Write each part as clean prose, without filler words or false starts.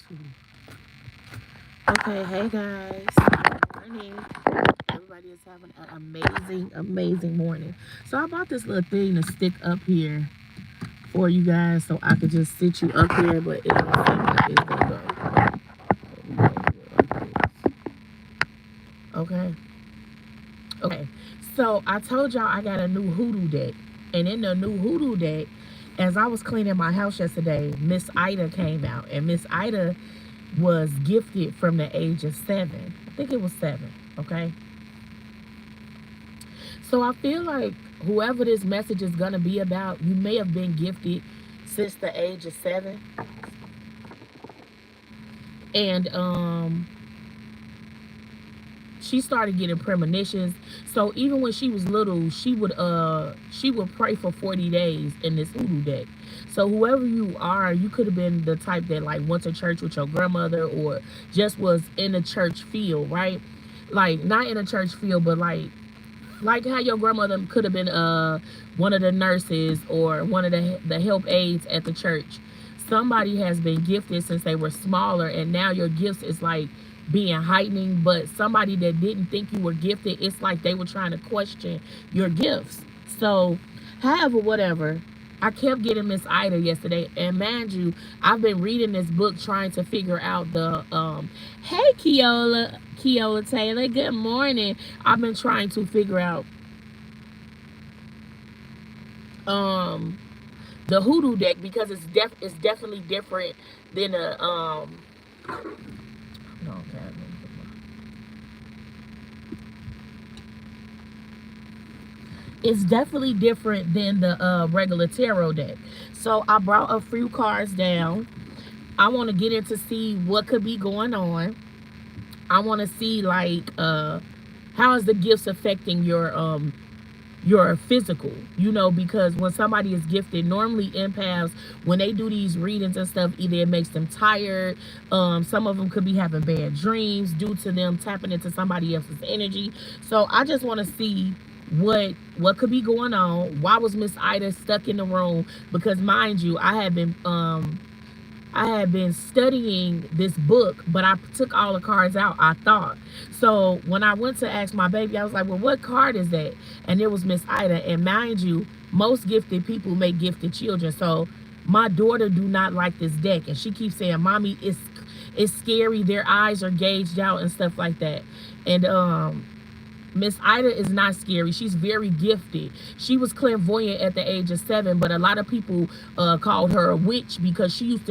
Okay, hey guys. Good morning. Everybody is having an amazing, amazing morning. So I bought this little thing to stick up here for you guys so I could just sit you up here, but it don't seem like it's gonna go. We gonna do it like this. Okay. Okay. So I told y'all I got a new hoodoo deck. And in the new hoodoo deck, as I was cleaning my house yesterday, Miss Ida came out. And Miss Ida was gifted from the age of 7. I think it was 7. Okay. So I feel like whoever this message is gonna be about, you may have been gifted since the age of 7. And she started getting premonitions. So even when she was little, she would pray for 40 days in this hoodoo deck. So whoever you are, you could have been the type that like went to church with your grandmother or just was in a church field, right? Like not in a church field, but like how your grandmother could have been one of the nurses or one of the help aides at the church. Somebody has been gifted since they were smaller, and now your gifts is like being heightening. But somebody that didn't think you were gifted, it's like they were trying to question your gifts. So however, whatever, I kept getting Miss Ida yesterday, and mind you, I've been reading this book trying to figure out the hey Keola Taylor, good morning. I've been trying to figure out um the hoodoo deck because it's definitely different than a no, okay, it's definitely different than the regular tarot deck. So I brought a few cards down. I want to get in to see what could be going on. I want to see like how is the gifts affecting your physical, because when somebody is gifted, normally empaths, when they do these readings and stuff, either it makes them tired, some of them could be having bad dreams due to them tapping into somebody else's energy. So I just want to see what could be going on. Why was Miss Ida stuck in the room? Because mind you, I had been studying this book, but I took all the cards out, I thought. So when I went to ask my baby, I was like, well, what card is that? And it was Miss Ida. And mind you, most gifted people make gifted children. So my daughter do not like this deck. And she keeps saying, Mommy, it's scary. Their eyes are gauged out and stuff like that. And Miss Ida is not scary. She's very gifted. She was clairvoyant at the age of 7, but a lot of people called her a witch because she used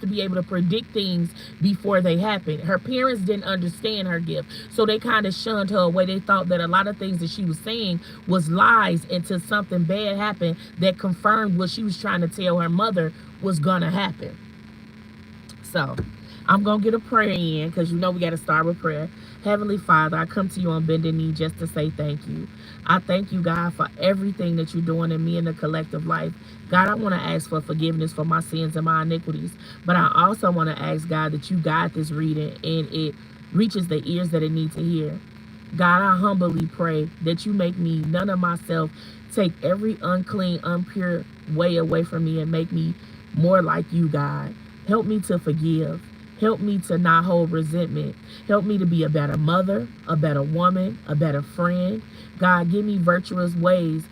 to be able to predict things before they happened. Her parents didn't understand her gift, so they kind of shunned her away. They thought that a lot of things that she was saying was lies until something bad happened that confirmed what she was trying to tell her mother was gonna happen. So I'm going to get a prayer in because we got to start with prayer. Heavenly Father, I come to you on bended knee just to say thank you. I thank you, God, for everything that you're doing in me and the collective life. God, I want to ask for forgiveness for my sins and my iniquities. But I also want to ask, God, that you guide this reading and it reaches the ears that it needs to hear. God, I humbly pray that you make me none of myself, take every unclean, impure way away from me and make me more like you, God. Help me to forgive. Help me to not hold resentment. Help me to be a better mother, a better woman, a better friend. God, give me virtuous ways.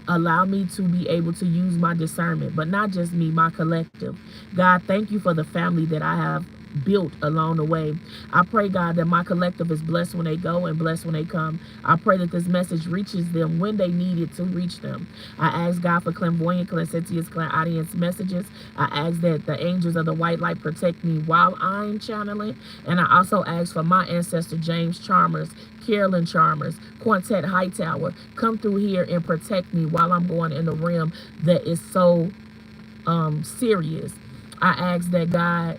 Allow me to be able to use my discernment, but not just me, my collective. God, thank you for the family that I have built along the way. I pray, God, that my collective is blessed when they go and blessed when they come. I pray that this message reaches them when they need it to reach them. I ask God for clairvoyant, clairsentience, clairaudience messages. I ask that the angels of the white light protect me while I'm channeling. And I also ask for my ancestor, James Chalmers, Carolyn Chalmers, Quintet Hightower, come through here and protect me while I'm going in the realm that is so serious. I ask that God,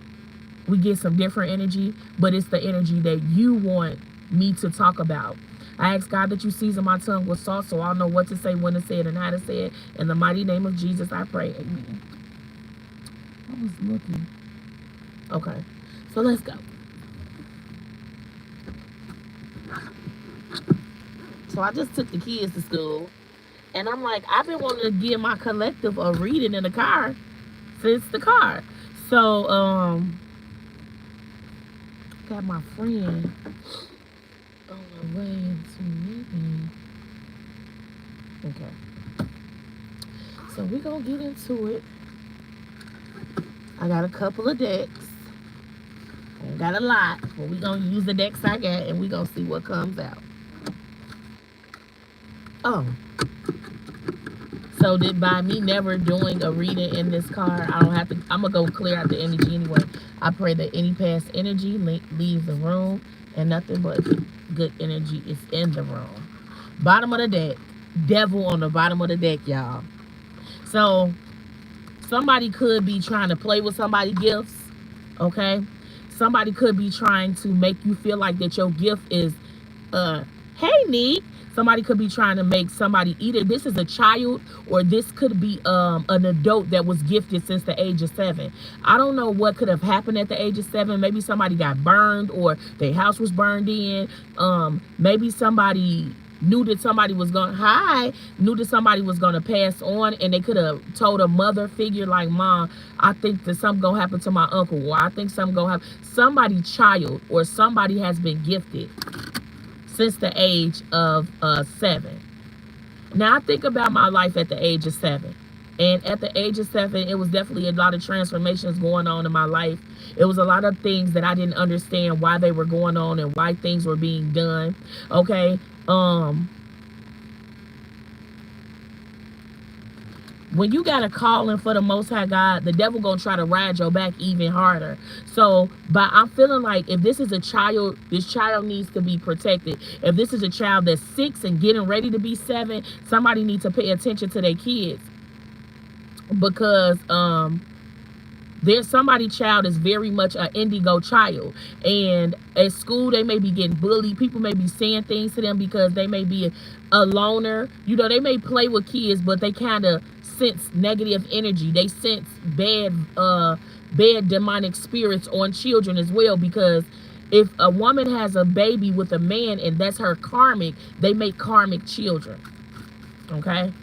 we get some different energy, but it's the energy that you want me to talk about. I ask God that you season my tongue with salt so I'll know what to say, when to say it, and how to say it. In the mighty name of Jesus, I pray. Amen. I was looking. Okay, so let's go. So I just took the kids to school, and I'm like, I've been wanting to give my collective a reading in the car since the car. So Got my friend on the way to meet me. Okay. So we gonna get into it. I got a couple of decks. I ain't got a lot, but we gonna use the decks I got and we gonna see what comes out. Oh. So that by me never doing a reading in this card, I don't have to, I'm gonna go clear out the energy anyway. I pray that any past energy leaves the room and nothing but good energy is in the room. Bottom of the deck. Devil on the bottom of the deck, y'all. So somebody could be trying to play with somebody's gifts, okay? Somebody could be trying to make you feel like that your gift is, hey, neat. Somebody could be trying to make somebody, either this is a child or this could be an adult that was gifted since the age of 7. I don't know what could have happened at the age of 7. Maybe somebody got burned or their house was burned in. Maybe somebody knew that somebody was going to pass on, and they could have told a mother figure like, Mom, I think that something gonna happen to my uncle, or I think something gonna happen. Somebody child or somebody has been gifted since the age of 7. Now I think about my life at the age of 7. And at the age of 7, it was definitely a lot of transformations going on in my life. It was a lot of things that I didn't understand why they were going on and why things were being done. Okay. When you got a calling for the Most High God, the devil gonna try to ride your back even harder. So, but I'm feeling like if this is a child, this child needs to be protected. If this is a child that's 6 and getting ready to be 7, somebody needs to pay attention to their kids, because there's somebody child is very much an indigo child, and at school they may be getting bullied. People may be saying things to them because they may be a loner. You know, they may play with kids, but they kind of sense negative energy. They sense bad demonic spirits on children as well, because if a woman has a baby with a man and that's her karmic, they make karmic children. Okay,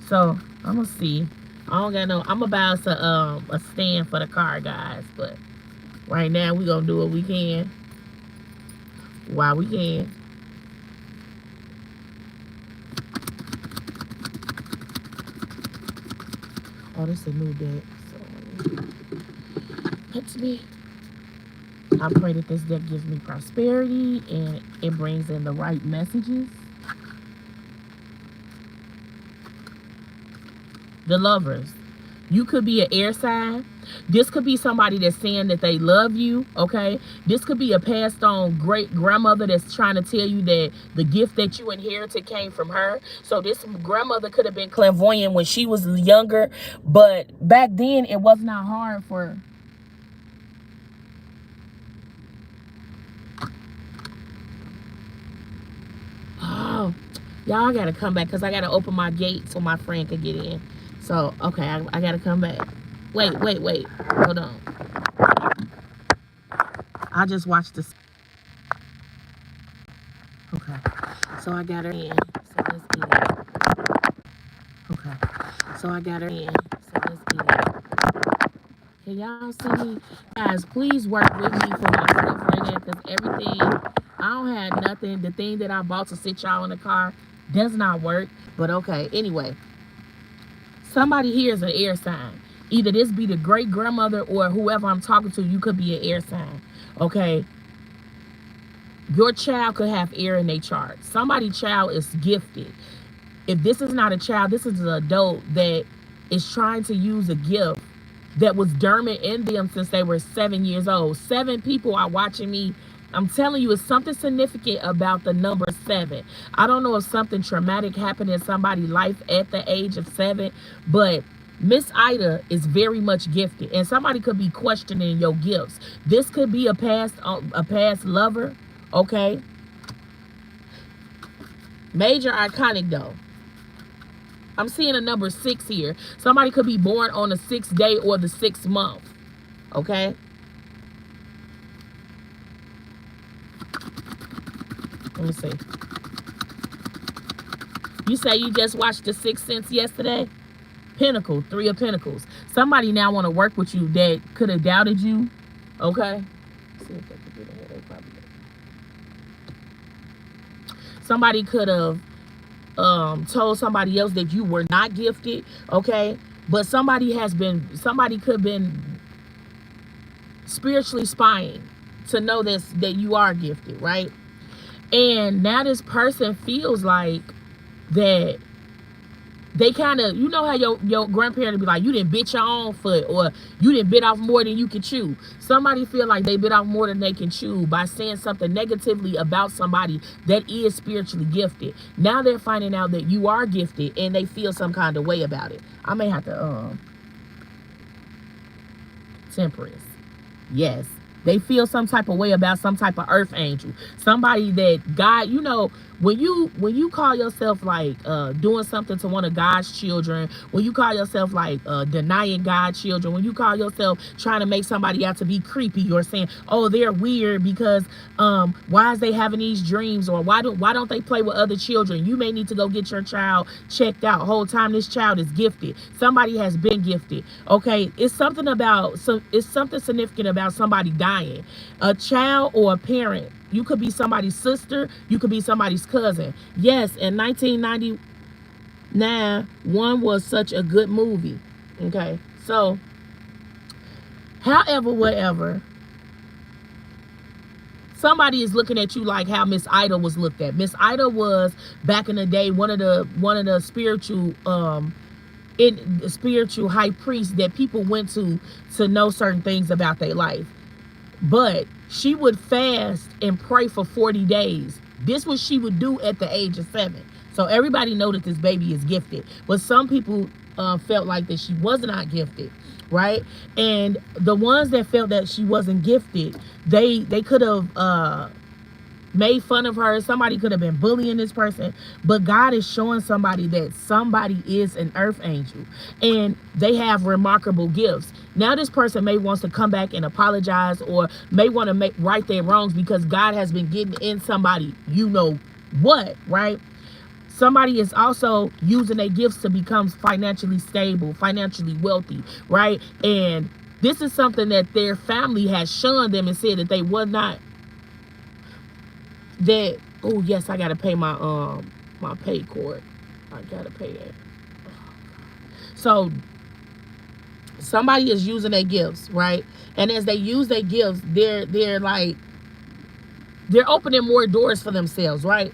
so I'm gonna see. I don't got no, I'm about to a stand for the card, guys, but right now we gonna do what we can while we can. Oh, this is a new deck, so that's me. I pray that this deck gives me prosperity and it brings in the right messages. The Lovers. You could be an air sign. This could be somebody that's saying that they love you, okay? This could be a passed on great grandmother that's trying to tell you that the gift that you inherited came from her. So this grandmother could have been clairvoyant when she was younger, but back then it was not hard for her. Oh, y'all, I gotta come back because I gotta open my gate so my friend could get in. So, okay, I gotta come back. Wait. Hold on. I just watched this. Okay. So I got her in. So let's get it. Okay. So I got her in. So let's get it. Can y'all see me? Guys, please work with me for my friend right now, because everything, I don't have nothing. The thing that I bought to sit y'all in the car does not work. But okay, anyway. Somebody here is an air sign. Either this be the great grandmother or whoever I'm talking to, you could be an air sign. Okay. Your child could have air in their chart. Somebody's child is gifted. If this is not a child, this is an adult that is trying to use a gift that was dormant in them since they were 7 years old. 7 people are watching me. I'm telling you, it's something significant about the number 7. I don't know if something traumatic happened in somebody's life at the age of 7, but Miss Ida is very much gifted, and somebody could be questioning your gifts. This could be a past lover, okay? Major iconic though. I'm seeing a number 6 here. Somebody could be born on the 6th day or the 6th month, okay? Let me see. You say you just watched The Sixth Sense yesterday? Pentacle, 3 of Pentacles. Somebody now want to work with you that could have doubted you. Okay. Let's see if they can get ahead. They probably Somebody could have told somebody else that you were not gifted, okay? But somebody could have been spiritually spying to know this, that you are gifted, right? And now this person feels like that they kind of, you know how your grandparent would be like, you didn't bit your own foot, or you didn't bit off more than you can chew. Somebody feel like they bit off more than they can chew by saying something negatively about somebody that is spiritually gifted. Now they're finding out that you are gifted, and they feel some kind of way about it. I may have to Temperance. Yes. They feel some type of way about some type of earth angel. Somebody that God, you know, when you call yourself like doing something to one of God's children, when you call yourself like denying God's children, when you call yourself trying to make somebody out to be creepy, or saying, oh, they're weird because why is they having these dreams, or why don't they play with other children? You may need to go get your child checked out. Whole time this child is gifted. Somebody has been gifted. Okay, it's something significant about somebody dying. A child or a parent. You could be somebody's sister. You could be somebody's cousin. Yes, in 1999, One was such a good movie. Okay, so, however, whatever, somebody is looking at you like how Miss Ida was looked at. Miss Ida was, back in the day, one of the spiritual high priests that people went to know certain things about their life. But she would fast and pray for 40 days. This was she would do at the age of 7. So everybody know that this baby is gifted. But some people felt like that she was not gifted, right? And the ones that felt that she wasn't gifted, they could have made fun of her. Somebody could have been bullying this person, but God is showing somebody that somebody is an earth angel, and they have remarkable gifts. Now this person may wants to come back and apologize, or may want to right their wrongs, because God has been getting in somebody, you know what, right? Somebody is also using their gifts to become financially stable, financially wealthy, right? And this is something that their family has shown them and said that they would not. That, oh yes, I gotta pay my my pay cord. I gotta pay that. So somebody is using their gifts, right? And as they use their gifts, they're like, they're opening more doors for themselves, right?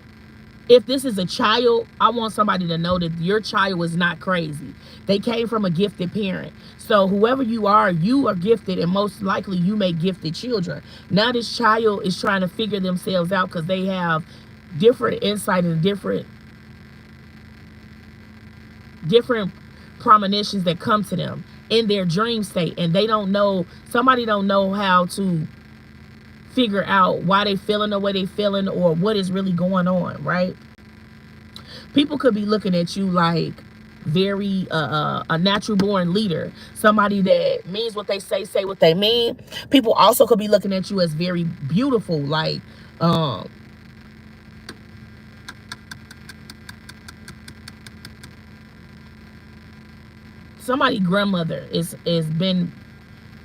If this is a child, I want somebody to know that your child is not crazy. They came from a gifted parent. So whoever you are gifted, and most likely you make gifted children. Now this child is trying to figure themselves out because they have different insight and different premonitions that come to them in their dream state, and they don't know, somebody don't know how to figure out why they feeling the way they feeling, or what is really going on, right? People could be looking at you like very a natural born leader, somebody that means what they say what they mean. People also could be looking at you as very beautiful, like somebody grandmother is been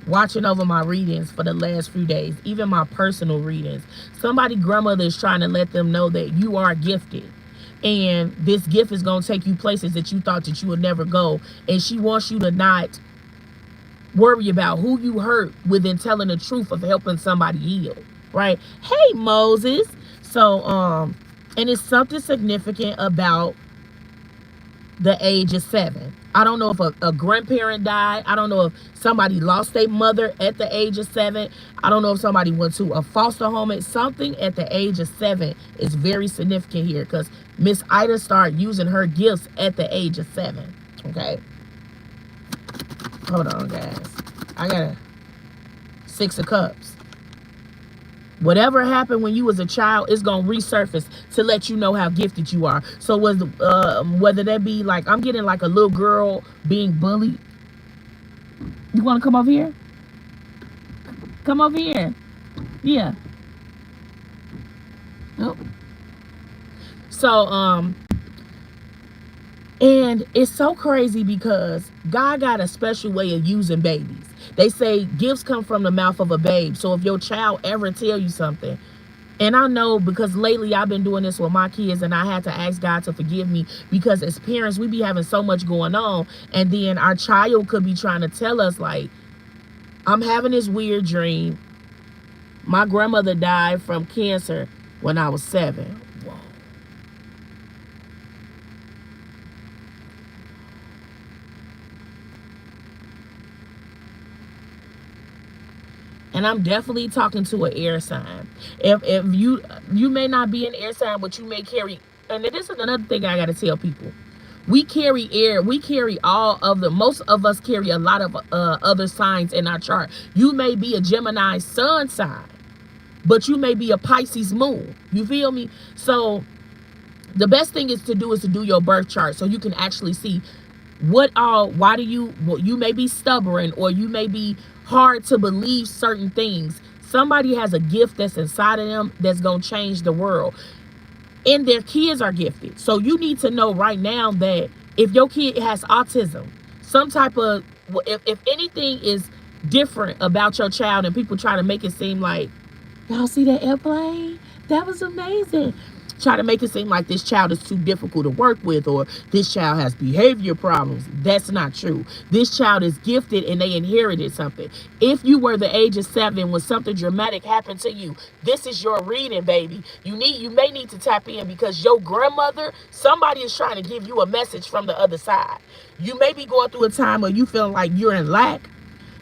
watching over my readings for the last few days, even my personal readings. Somebody grandmother is trying to let them know that you are gifted, and this gift is going to take you places that you thought that you would never go. And she wants you to not worry about who you hurt within telling the truth of helping somebody heal, right? Hey, Moses. So and it's something significant about the age of 7. I don't know if a grandparent died. I don't know if somebody lost their mother at the age of 7. I don't know if somebody went to a foster home. It's something at the age of 7 is very significant here, because Miss Ida started using her gifts at the age of 7. Okay. Hold on, guys. I got a 6 of Cups. Whatever happened when you was a child is gonna resurface to let you know how gifted you are. So whether that be like, I'm getting like a little girl being bullied. You want to come over here? Come over here. Yeah. Nope. So and it's so crazy because God got a special way of using babies. They say gifts come from the mouth of a babe. So if your child ever tell you something, And I know because lately I've been doing this with my kids, and I had to ask God to forgive me because as parents, we be having so much going on. And then our child could be trying to tell us, like, I'm having this weird dream. My grandmother died from cancer when I was 7. Whoa. And I'm definitely talking to an air sign. If you may not be an air sign, but you may carry. And this is another thing I got to tell people. We carry air. We carry all of the. Most of us carry a lot of other signs in our chart. You may be a Gemini sun sign, but you may be a Pisces moon. You feel me? So the best thing is to do your birth chart so you can actually see why do you, well, you may be stubborn, or you may be hard to believe certain things. Somebody has a gift that's inside of them that's going to change the world, and their kids are gifted. So you need to know right now that if your kid has autism, some type of, if anything is different about your child and people try to make it seem like, y'all see that airplane? That was amazing. Try to make it seem like this child is too difficult to work with, or this child has behavior problems. That's not true. This child is gifted and they inherited something. If you were the age of 7 when something dramatic happened to you, this is your reading, baby. You may need to tap in because your grandmother, somebody is trying to give you a message from the other side. You may be going through a time where you feel like you're in lack,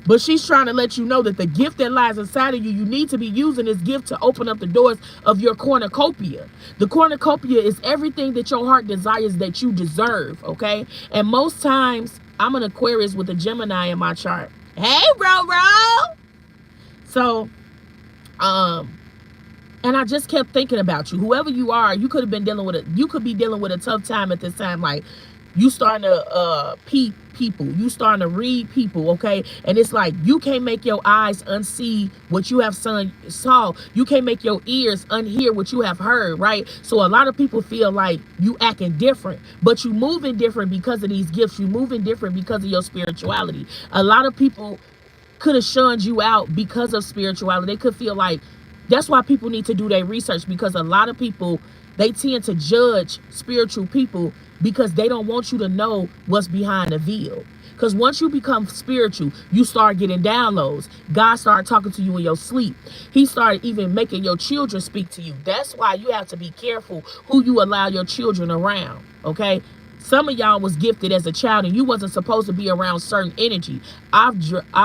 but she's trying to let you know that the gift that lies inside of you, you need to be using this gift to open up the doors of your cornucopia. The cornucopia is everything that your heart desires that you deserve, okay? And most times, I'm an Aquarius with a Gemini in my chart. Hey, bro. So, and I just kept thinking about you. Whoever you are, you could be dealing with a tough time at this time. Like, you starting to peep people, you starting to read people, okay? And it's like you can't make your eyes unsee what you have saw. You can't make your ears unhear what you have heard, right? So a lot of people feel like you acting different, but you moving different because of these gifts. You moving different because of your spirituality. A lot of people could have shunned you out because of spirituality. They could feel like, that's why people need to do their research, because a lot of people, they tend to judge spiritual people because they don't want you to know what's behind the veil. Because once you become spiritual, you start getting downloads. God started talking to you in your sleep. He started even making your children speak to you. That's why you have to be careful who you allow your children around, okay? Some of y'all was gifted as a child and you wasn't supposed to be around certain energy. I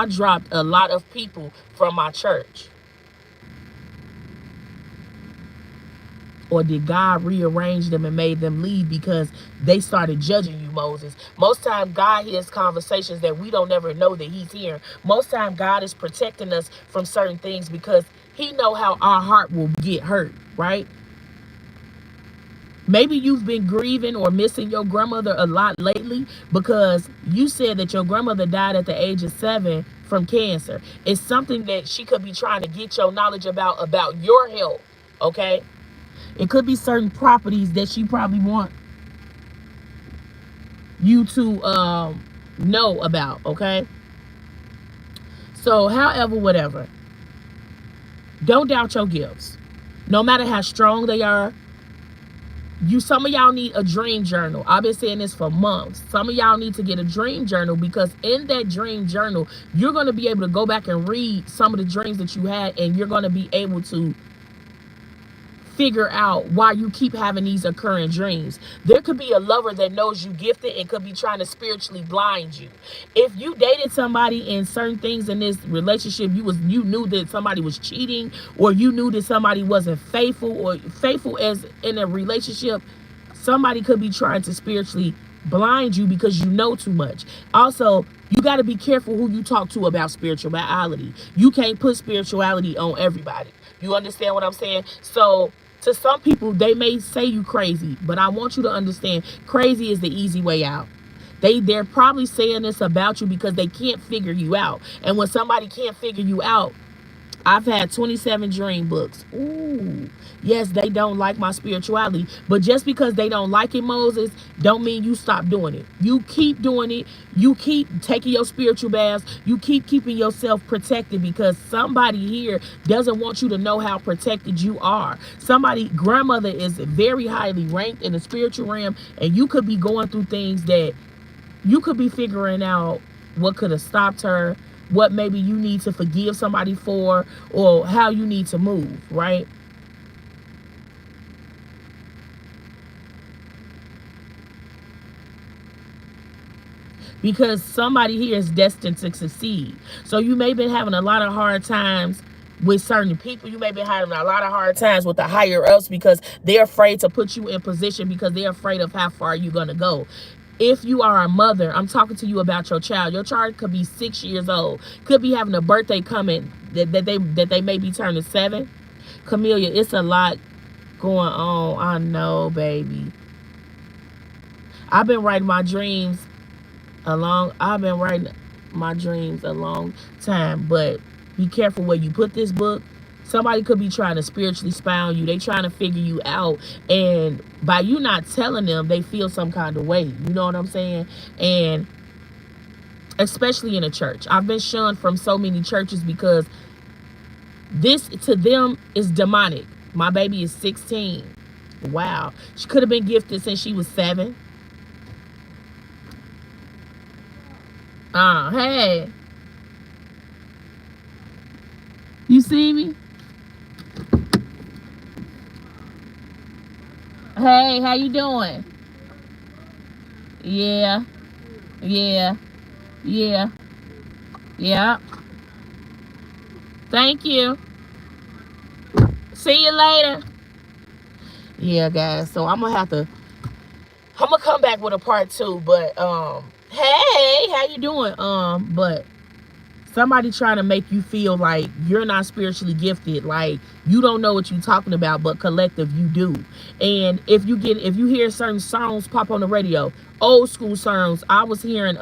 dropped a lot of people from my church. Or did God rearrange them and made them leave because they started judging you, Moses? Most time God hears conversations that we don't ever know that he's hearing. Most time God is protecting us from certain things because he know how our heart will get hurt, right? Maybe you've been grieving or missing your grandmother a lot lately because you said that your grandmother died at the age of 7 from cancer. It's something that she could be trying to get your knowledge about your health, okay? It could be certain properties that she probably want you to know about, okay? So, however, whatever. Don't doubt your gifts. No matter how strong they are. Some of y'all need a dream journal. I've been saying this for months. Some of y'all need to get a dream journal because in that dream journal, you're going to be able to go back and read some of the dreams that you had, and you're going to be able to figure out why you keep having these occurring dreams. There could be a lover that knows you gifted and could be trying to spiritually blind you. If you dated somebody and certain things in this relationship, you knew that somebody was cheating, or you knew that somebody wasn't faithful, or faithful as in a relationship, somebody could be trying to spiritually blind you because you know too much. Also, you got to be careful who you talk to about spirituality. You can't put spirituality on everybody. You understand what I'm saying? So to some people, they may say you crazy, but I want you to understand, crazy is the easy way out. They're probably saying this about you because they can't figure you out. And when somebody can't figure you out, I've had 27 dream books. Ooh. Yes, they don't like my spirituality. But just because they don't like it, Moses, don't mean you stop doing it. You keep doing it. You keep taking your spiritual baths. You keep keeping yourself protected, because somebody here doesn't want you to know how protected you are. Somebody, grandmother is very highly ranked in the spiritual realm, and you could be going through things that you could be figuring out what could have stopped her, what maybe you need to forgive somebody for, or how you need to move, right? Because somebody here is destined to succeed. So you may be having a lot of hard times with certain people. You may be having a lot of hard times with the higher ups, because they're afraid to put you in position, because they're afraid of how far you're going to go. If you are a mother, I'm talking to you about your child. Your child could be 6 years old, could be having a birthday coming that they may be turning 7. Camillia, it's a lot going on. I know, baby. I've been writing my dreams I've been writing my dreams a long time, but be careful where you put this book. Somebody could be trying to spiritually spy on you. They trying to figure you out, and by you not telling them, they feel some kind of way. You know what I'm saying? And especially in a church, I've been shunned from so many churches because this to them is demonic. My baby is 16. Wow, she could have been gifted since she was 7. Hey, you see me? Hey, how you doing? Yeah, yeah, yeah, yeah. Thank you. See you later. Yeah, guys. So I'm gonna come back with a part 2. But hey, how you doing? But somebody trying to make you feel like you're not spiritually gifted, like you don't know what you're talking about, but collective you do. And if you hear certain songs pop on the radio, old school songs, I was hearing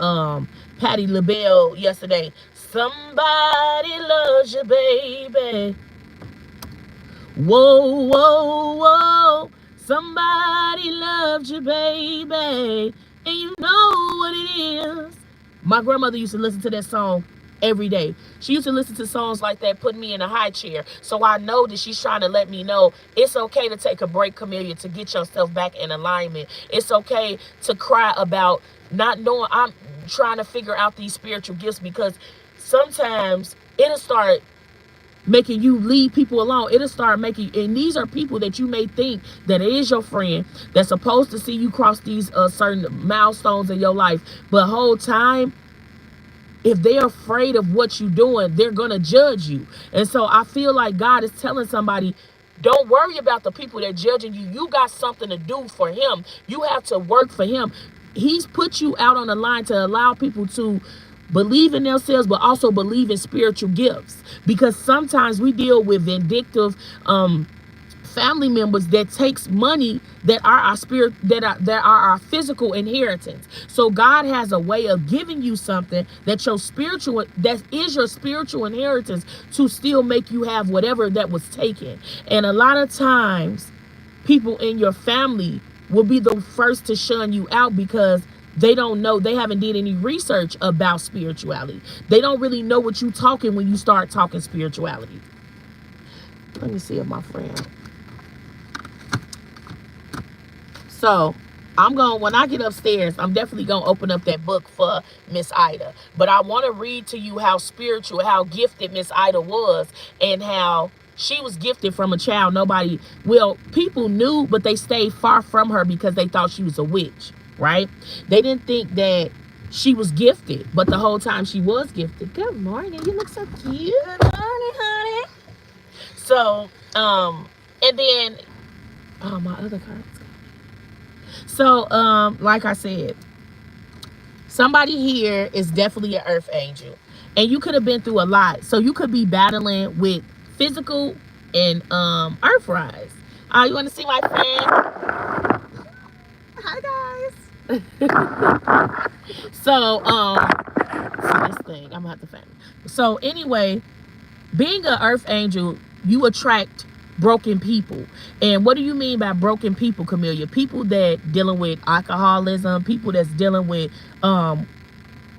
Patti LaBelle yesterday. Somebody loves you, baby. Whoa, whoa, whoa. Somebody loves you, baby. And you know what it is. My grandmother used to listen to that song every day. She used to listen to songs like that, putting me in a high chair. So I know that she's trying to let me know it's okay to take a break, Camillia, to get yourself back in alignment. It's okay to cry about not knowing. I'm trying to figure out these spiritual gifts, because sometimes it'll start making you leave people alone. It'll start making, and these are people that you may think that it is your friend, that's supposed to see you cross these certain milestones in your life, but whole time, if they're afraid of what you're doing, they're gonna judge you. And so I feel like God is telling somebody, don't worry about the people that judging you. You got something to do for him. You have to work for him. He's put you out on the line to allow people to believe in themselves, but also believe in spiritual gifts. Because sometimes we deal with vindictive family members that takes money that are our spirit, that are our physical inheritance. So God has a way of giving you something that is your spiritual inheritance, to still make you have whatever that was taken. And a lot of times people in your family will be the first to shun you out, because they don't know, they haven't did any research about spirituality. They don't really know what you talking when you start talking spirituality. Let me see if my friend. So when I get upstairs, I'm definitely gonna open up that book for Miss Ida. But I want to read to you how spiritual, how gifted Miss Ida was, and how she was gifted from a child. People knew, but they stayed far from her because they thought she was a witch, right? They didn't think that she was gifted, but the whole time she was gifted. Good morning, you look so cute. Good morning, honey. So, and then, oh, my other cards. So, like I said, somebody here is definitely an earth angel, and you could have been through a lot. So you could be battling with physical and earth rise. You want to see my friend? Hi, guys. So, see this thing. I'm gonna have to find it. So anyway, Being an earth angel, you attract broken people. And what do you mean by broken people, Camilla? People that dealing with alcoholism, people that's dealing with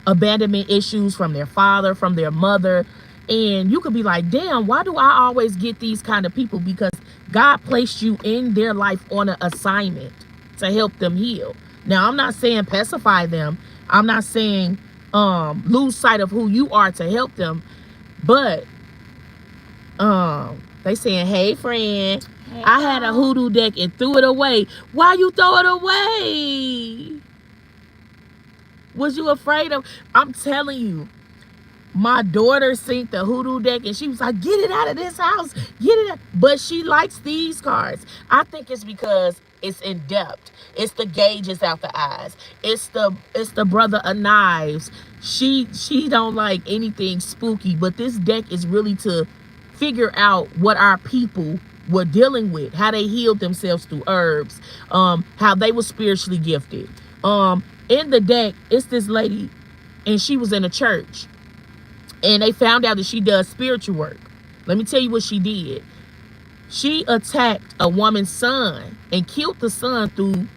abandonment issues from their father, from their mother. And you could be like, damn, why do I always get these kind of people? Because God placed you in their life on an assignment to help them heal. Now, I'm not saying pacify them. I'm not saying lose sight of who you are to help them. But they saying, hey friend, hey, I had a hoodoo deck and threw it away. Why you throw it away? Was you afraid of? I'm telling you, my daughter seen the hoodoo deck and she was like, get it out of this house, get it out. But she likes these cards. I think it's because it's in depth. It's the gauges out the eyes. It's the brother of knives. She don't like anything spooky, but this deck is really to figure out what our people were dealing with, how they healed themselves through herbs, how they were spiritually gifted. In the deck, it's this lady, and she was in a church, and they found out that she does spiritual work. Let me tell you what she did. She attacked a woman's son and killed the son through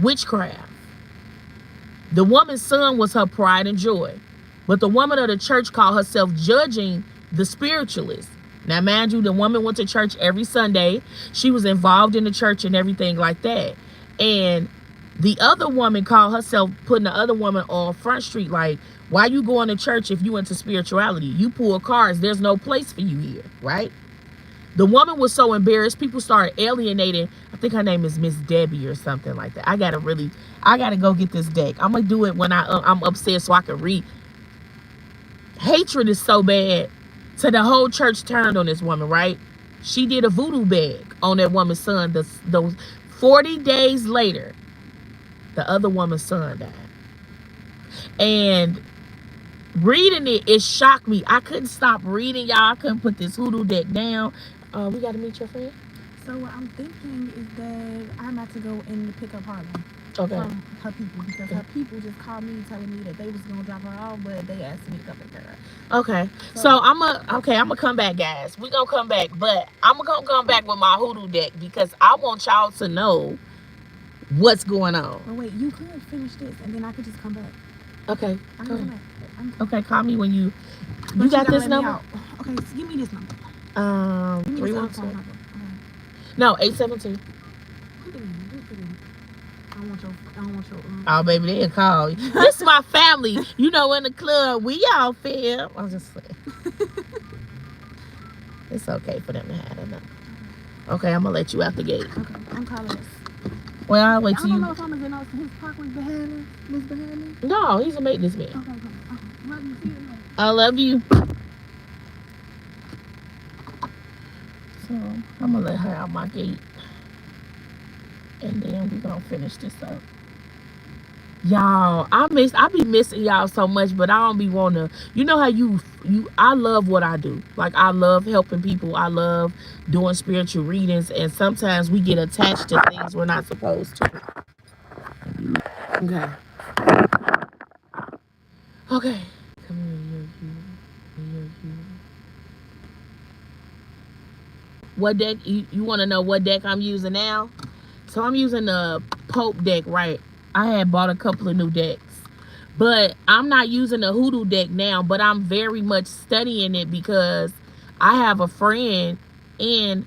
witchcraft. The woman's son was her pride and joy, but the woman of the church called herself judging the spiritualist. Now, mind you, the woman went to church every Sunday. She was involved in the church and everything like that. And the other woman called herself putting the other woman on Front Street, like, why you going to church if you into spirituality? You pull cards. There's no place for you here, right? The woman was so embarrassed. People started alienating. I think her name is Miss Debbie or something like that. I gotta go get this deck. I'm gonna do it when I'm upstairs so I can read. Hatred is so bad. So the whole church turned on this woman, right? She did a voodoo bag on that woman's son. Those 40 days later, the other woman's son died. And reading it shocked me. I couldn't stop reading, y'all. I couldn't put this hoodoo deck down. We got to meet your friend. So what I'm thinking is that I'm about to go and pick up Harlem. Okay. From her people, because her people just called me telling me that they was gonna drop her off, but they asked me to come pick her up. Okay. So I'm gonna come back, guys. We gonna come back, but I'm gonna come back with my hoodoo deck because I want y'all to know what's going on. But wait, you could finish this and then I could just come back. Okay. I'm come back. Okay, call me when you got this number. Okay, so give me this number. 312. No, 872. I don't want your. Oh, baby, they'll call you. This is my family. You know, in the club, we all film. I'm just saying. It's okay for them to have that number. Okay, I'm gonna let you out the gate. Okay, I'm calling this. Well, I'll wait till you. I don't know if I'm gonna know his park was behind me. No, he's a maintenance man. Okay. Love you. See you later. I love you. So I'm gonna let her out my gate, and then we're gonna finish this up. Y'all, I be missing y'all so much, but I don't be wanna. You know how I love what I do. Like, I love helping people. I love doing spiritual readings, and sometimes we get attached to things we're not supposed to. Okay. Okay. Come here, what deck you want to know? What deck I'm using now? So I'm using the Pope deck, right? I had bought a couple of new decks, but I'm not using the hoodoo deck now, but I'm very much studying it because I have a friend and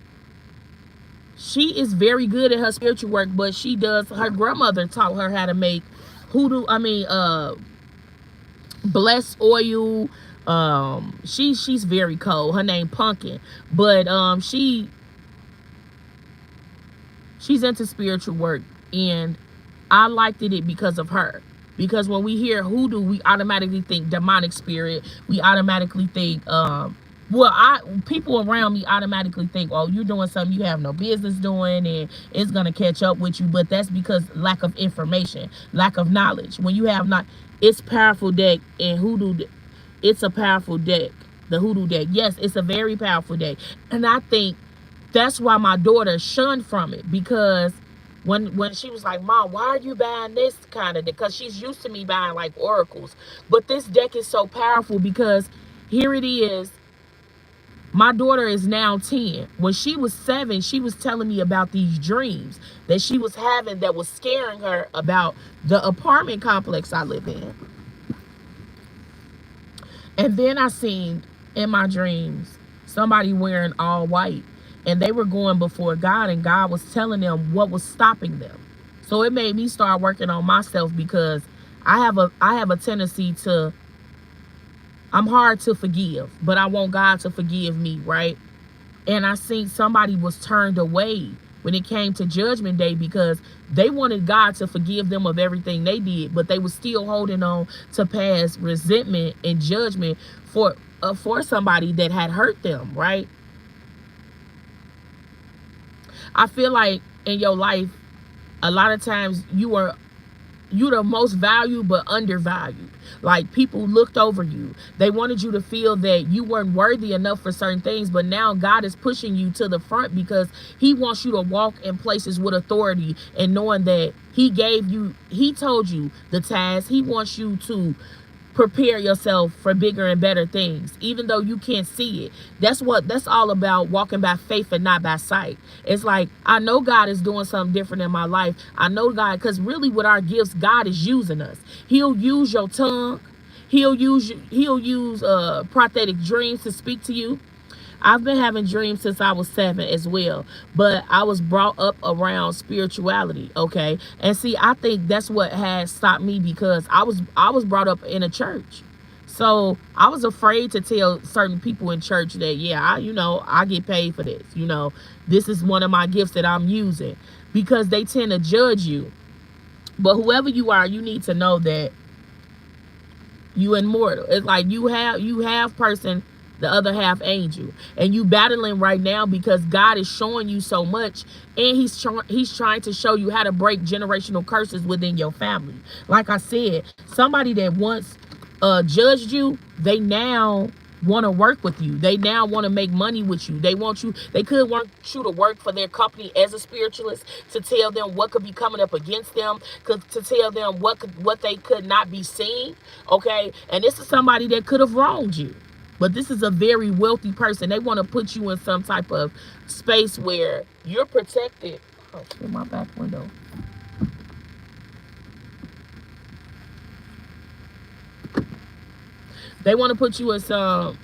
she is very good at her spiritual work, but her grandmother taught her how to make hoodoo, blessed oil. She's very cold. Her name Pumpkin, but she's into spiritual work, and I liked it because of her. Because when we hear hoodoo, we automatically think demonic spirit. We automatically think people around me automatically think, oh, you're doing something you have no business doing and it's gonna catch up with you. But that's because lack of information, lack of knowledge. When you have not, it's powerful deck, and hoodoo, it's a powerful deck. The hoodoo deck, yes, it's a very powerful deck, and I think that's why my daughter shunned from it, because when she was like, Mom, why are you buying this kind of deck? Because she's used to me buying like oracles, but this deck is so powerful because here it is. My daughter is now 10. When she was 7, she was telling me about these dreams that she was having that was scaring her about the apartment complex I live in. And then I seen in my dreams somebody wearing all white, and they were going before God, and God was telling them what was stopping them. So it made me start working on myself, because I have a tendency to, I'm hard to forgive, but I want God to forgive me, right? And I seen somebody was turned away when it came to judgment day, because they wanted God to forgive them of everything they did, but they were still holding on to past resentment and judgment for somebody that had hurt them, right? I feel like in your life, a lot of times you the most valued but undervalued. Like, people looked over you. They wanted you to feel that you weren't worthy enough for certain things, but now God is pushing you to the front, because he wants you to walk in places with authority, and knowing that he told you the task. He wants you to prepare yourself for bigger and better things, even though you can't see it. That's all about, walking by faith and not by sight. It's like, I know God is doing something different in my life. I know God, because really with our gifts, God is using us. He'll use your tongue. He'll use prophetic dreams to speak to you. I've been having dreams since I was 7 as well, but I was brought up around spirituality, okay? And see, I think that's what has stopped me, because I was brought up in a church. So I was afraid to tell certain people in church that, yeah, I get paid for this. This is one of my gifts that I'm using, because they tend to judge you. But whoever you are, you need to know that you immortal. It's like you have person, the other half angel, and you battling right now, because God is showing you so much, and he's trying to show you how to break generational curses within your family. Like I said, somebody that once judged you, they now want to work with you. They now want to make money with you. They could want you to work for their company as a spiritualist, to tell them what could be coming up against them, to tell them what they could not be seen. Okay, and this is somebody that could have wronged you, but this is a very wealthy person. They want to put you in some type of space where you're protected. Oh, in my back window. They want to put you in some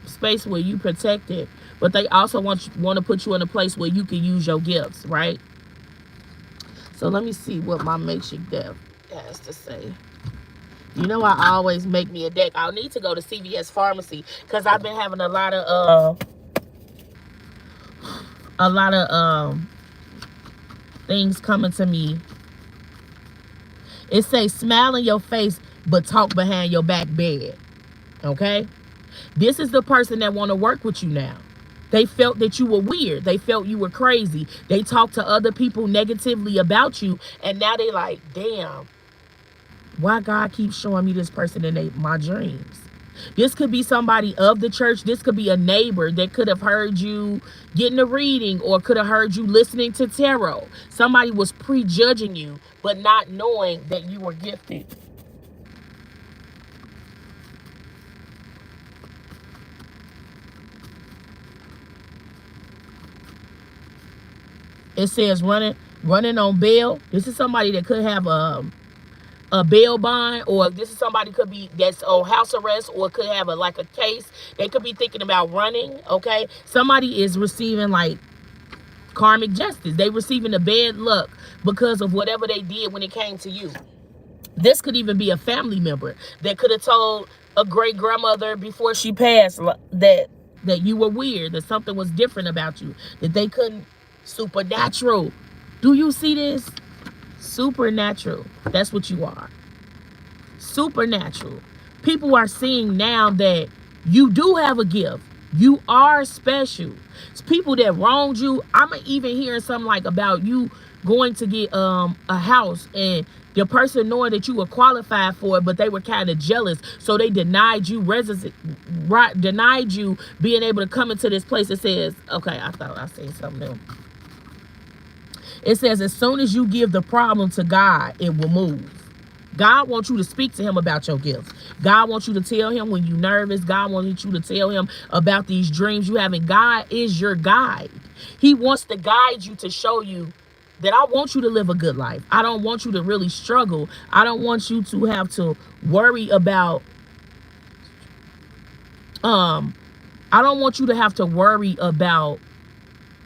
space where you protected, but they also want to put you in a place where you can use your gifts, right? So let me see what my makeshift deck has to say. I always make me a deck. I'll need to go to CVS Pharmacy, because I've been having a lot of things coming to me. It says, smile in your face but talk behind your back bed. Okay? This is the person that want to work with you now. They felt that you were weird. They felt you were crazy. They talked to other people negatively about you, and now they like, damn, why God keeps showing me this person in my dreams? This could be somebody of the church. This could be a neighbor that could have heard you getting a reading, or could have heard you listening to tarot. Somebody was prejudging you, but not knowing that you were gifted. It says running on bail. This is somebody that could have a bail bond, or this is somebody could be that's on house arrest, or could have a case. They could be thinking about running. Okay, somebody is receiving like karmic justice. They receiving a bad luck because of whatever they did when it came to you. This could even be a family member that could have told a great grandmother before she passed that you were weird, that something was different about you, that they couldn't. Supernatural. Do you see this? Supernatural. That's what you are. Supernatural. People are seeing now that you do have a gift. You are special. It's people that wronged you. I'm even hearing something like about you going to get a house, and the person knowing that you were qualified for it, but they were kind of jealous, so they denied you denied you being able to come into this place. It says, okay, I thought I said something new. It says, as soon as you give the problem to God, it will move. God wants you to speak to him about your gifts. God wants you to tell him when you're nervous. God wants you to tell him about these dreams you have. And God is your guide. He wants to guide you to show you that I want you to live a good life. I don't want you to really struggle. I don't want you to have to worry about I don't want you to have to worry about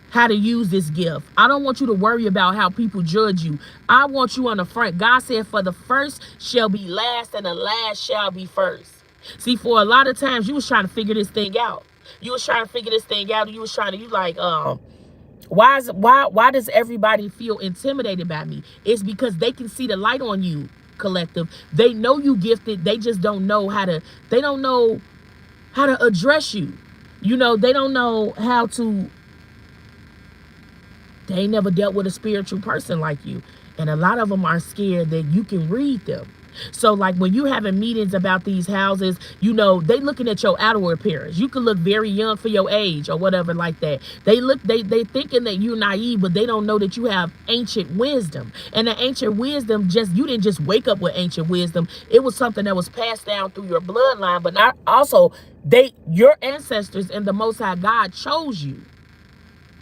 how to use this gift. I don't want you to worry about how people judge you. I want you on the front. God said, for the first shall be last and the last shall be first. See, for a lot of times you was trying to figure this thing out. You was trying to figure this thing out. You was trying to, you like, why does everybody feel intimidated by me? It's because they can see the light on you, collective. They know you gifted. They just don't know they don't know how to address you. You know, they don't know how to, they never dealt with a spiritual person like you. And a lot of them are scared that you can read them. So like when you having meetings about these houses, you know, they looking at your outer appearance. You can look very young for your age or whatever like that. They thinking that you're naive, but they don't know that you have ancient wisdom. And the ancient wisdom, you didn't just wake up with ancient wisdom. It was something that was passed down through your bloodline, but not also your ancestors and the Most High God chose you.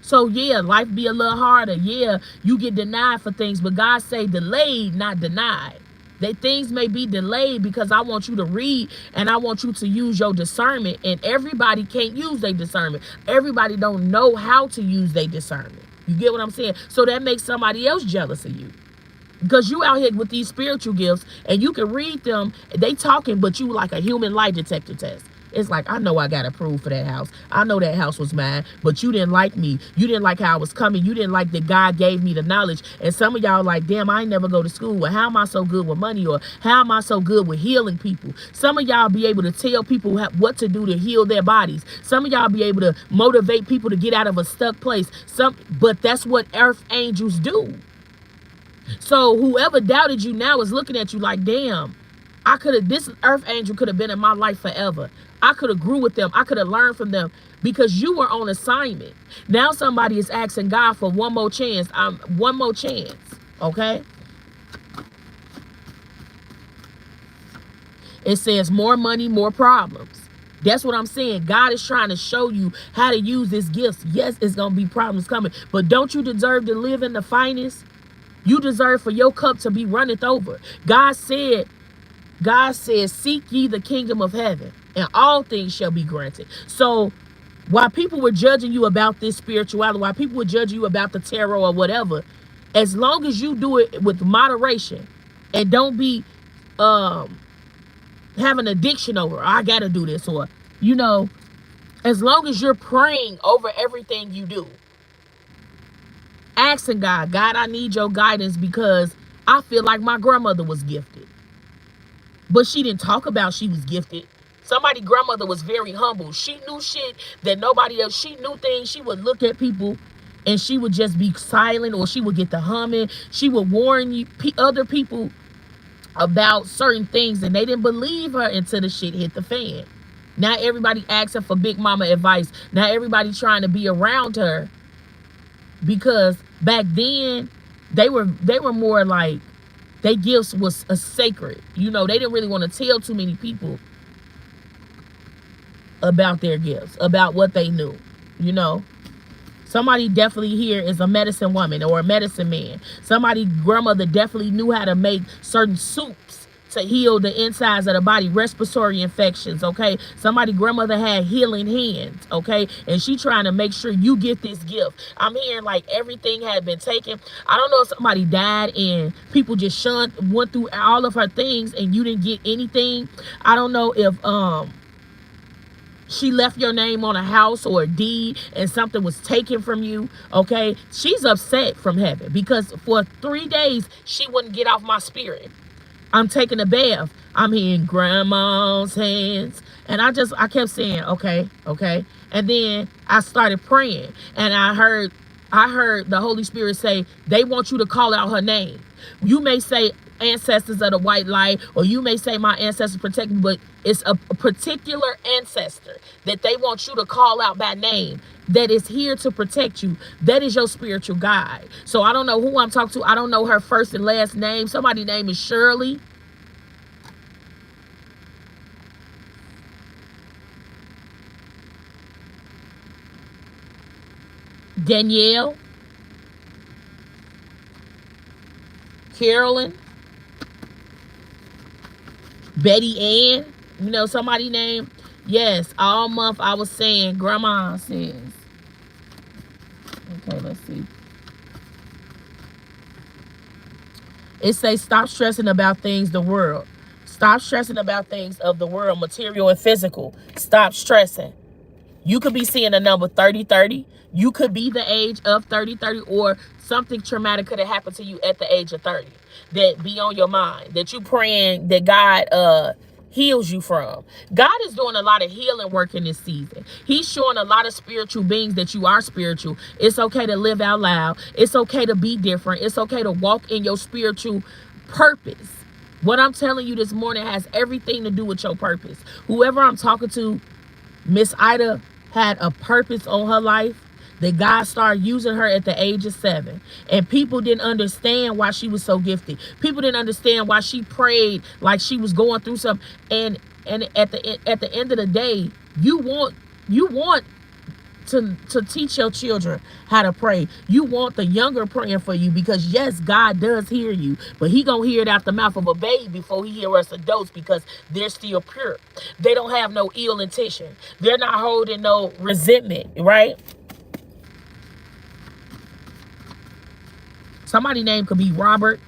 So yeah, life be a little harder. Yeah, you get denied for things, but God say delayed, not denied. That things may be delayed because I want you to read and I want you to use your discernment. And everybody can't use their discernment. Everybody don't know how to use their discernment. You get what I'm saying? So that makes somebody else jealous of you. Because you out here with these spiritual gifts and you can read them. They talking, but you like a human lie detector test. It's like, I know I got approved for that house. I know that house was mine, but you didn't like me. You didn't like how I was coming. You didn't like that God gave me the knowledge. And some of y'all like, damn, I ain't never go to school. Well, how am I so good with money? Or how am I so good with healing people? Some of y'all be able to tell people what to do to heal their bodies. Some of y'all be able to motivate people to get out of a stuck place. But that's what earth angels do. So whoever doubted you now is looking at you like, damn, this earth angel could have been in my life forever. I could have grew with them. I could have learned from them because you were on assignment. Now somebody is asking God for one more chance. One more chance. Okay. It says more money, more problems. That's what I'm saying. God is trying to show you how to use this gift. Yes, it's going to be problems coming, but don't you deserve to live in the finest? You deserve for your cup to be runneth over. God said, seek ye the kingdom of heaven and all things shall be granted. So while people were judging you about this spirituality, while people were judging you about the tarot or whatever, as long as you do it with moderation and don't be having addiction over, I got to do this, or, you know, as long as you're praying over everything you do, asking God, I need your guidance because I feel like my grandmother was gifted. But she didn't talk about she was gifted. Somebody's grandmother was very humble. She knew shit that nobody else. She knew things. She would look at people and she would just be silent, or she would get the humming. She would warn other people about certain things and they didn't believe her until the shit hit the fan. Now everybody asking for Big Mama advice. Now everybody trying to be around her because back then they were more like, their gifts was a sacred. You know, they didn't really want to tell too many people about their gifts, about what they knew. You know, somebody definitely here is a medicine woman or a medicine man. Somebody grandmother definitely knew how to make certain soups to heal the insides of the body, respiratory infections, okay? Somebody grandmother had healing hands, okay? And she trying to make sure you get this gift. I'm hearing like everything had been taken. I don't know if somebody died and people just went through all of her things and you didn't get anything. I don't know if she left your name on a house or a deed and something was taken from you, okay? She's upset from heaven because for 3 days she wouldn't get off my spirit. I'm taking a bath. I'm in grandma's hands. And I kept saying, okay. And then I started praying and I heard the Holy Spirit say, they want you to call out her name. You may say ancestors of the white light, or you may say my ancestors protect me, but it's a particular ancestor that they want you to call out by name that is here to protect you. That is your spiritual guide. So I don't know who I'm talking to. I don't know her first and last name. Somebody's name is Shirley. Danielle, Carolyn, Betty Ann, somebody named. Yes, all month I was saying, Grandma says. Okay, let's see. It says, stop stressing about things the world. Stop stressing about things of the world, material and physical. Stop stressing. You could be seeing a number 3030. You could be the age of 3030, or something traumatic could have happened to you at the age of 30 that be on your mind, that you praying that God heals you from. God is doing a lot of healing work in this season. He's showing a lot of spiritual beings that you are spiritual. It's okay to live out loud. It's okay to be different. It's okay to walk in your spiritual purpose. What I'm telling you this morning has everything to do with your purpose. Whoever I'm talking to, Miss Ida had a purpose on her life that God started using her at the age of 7. And people didn't understand why she was so gifted. People didn't understand why she prayed like she was going through something. And at the end of the day, you want to teach your children how to pray. You want the younger praying for you, because yes, God does hear you, but he gonna hear it out the mouth of a baby before he hear us adults, because they're still pure. They don't have no ill intention. They're not holding no resentment, right? Somebody's name could be Robert,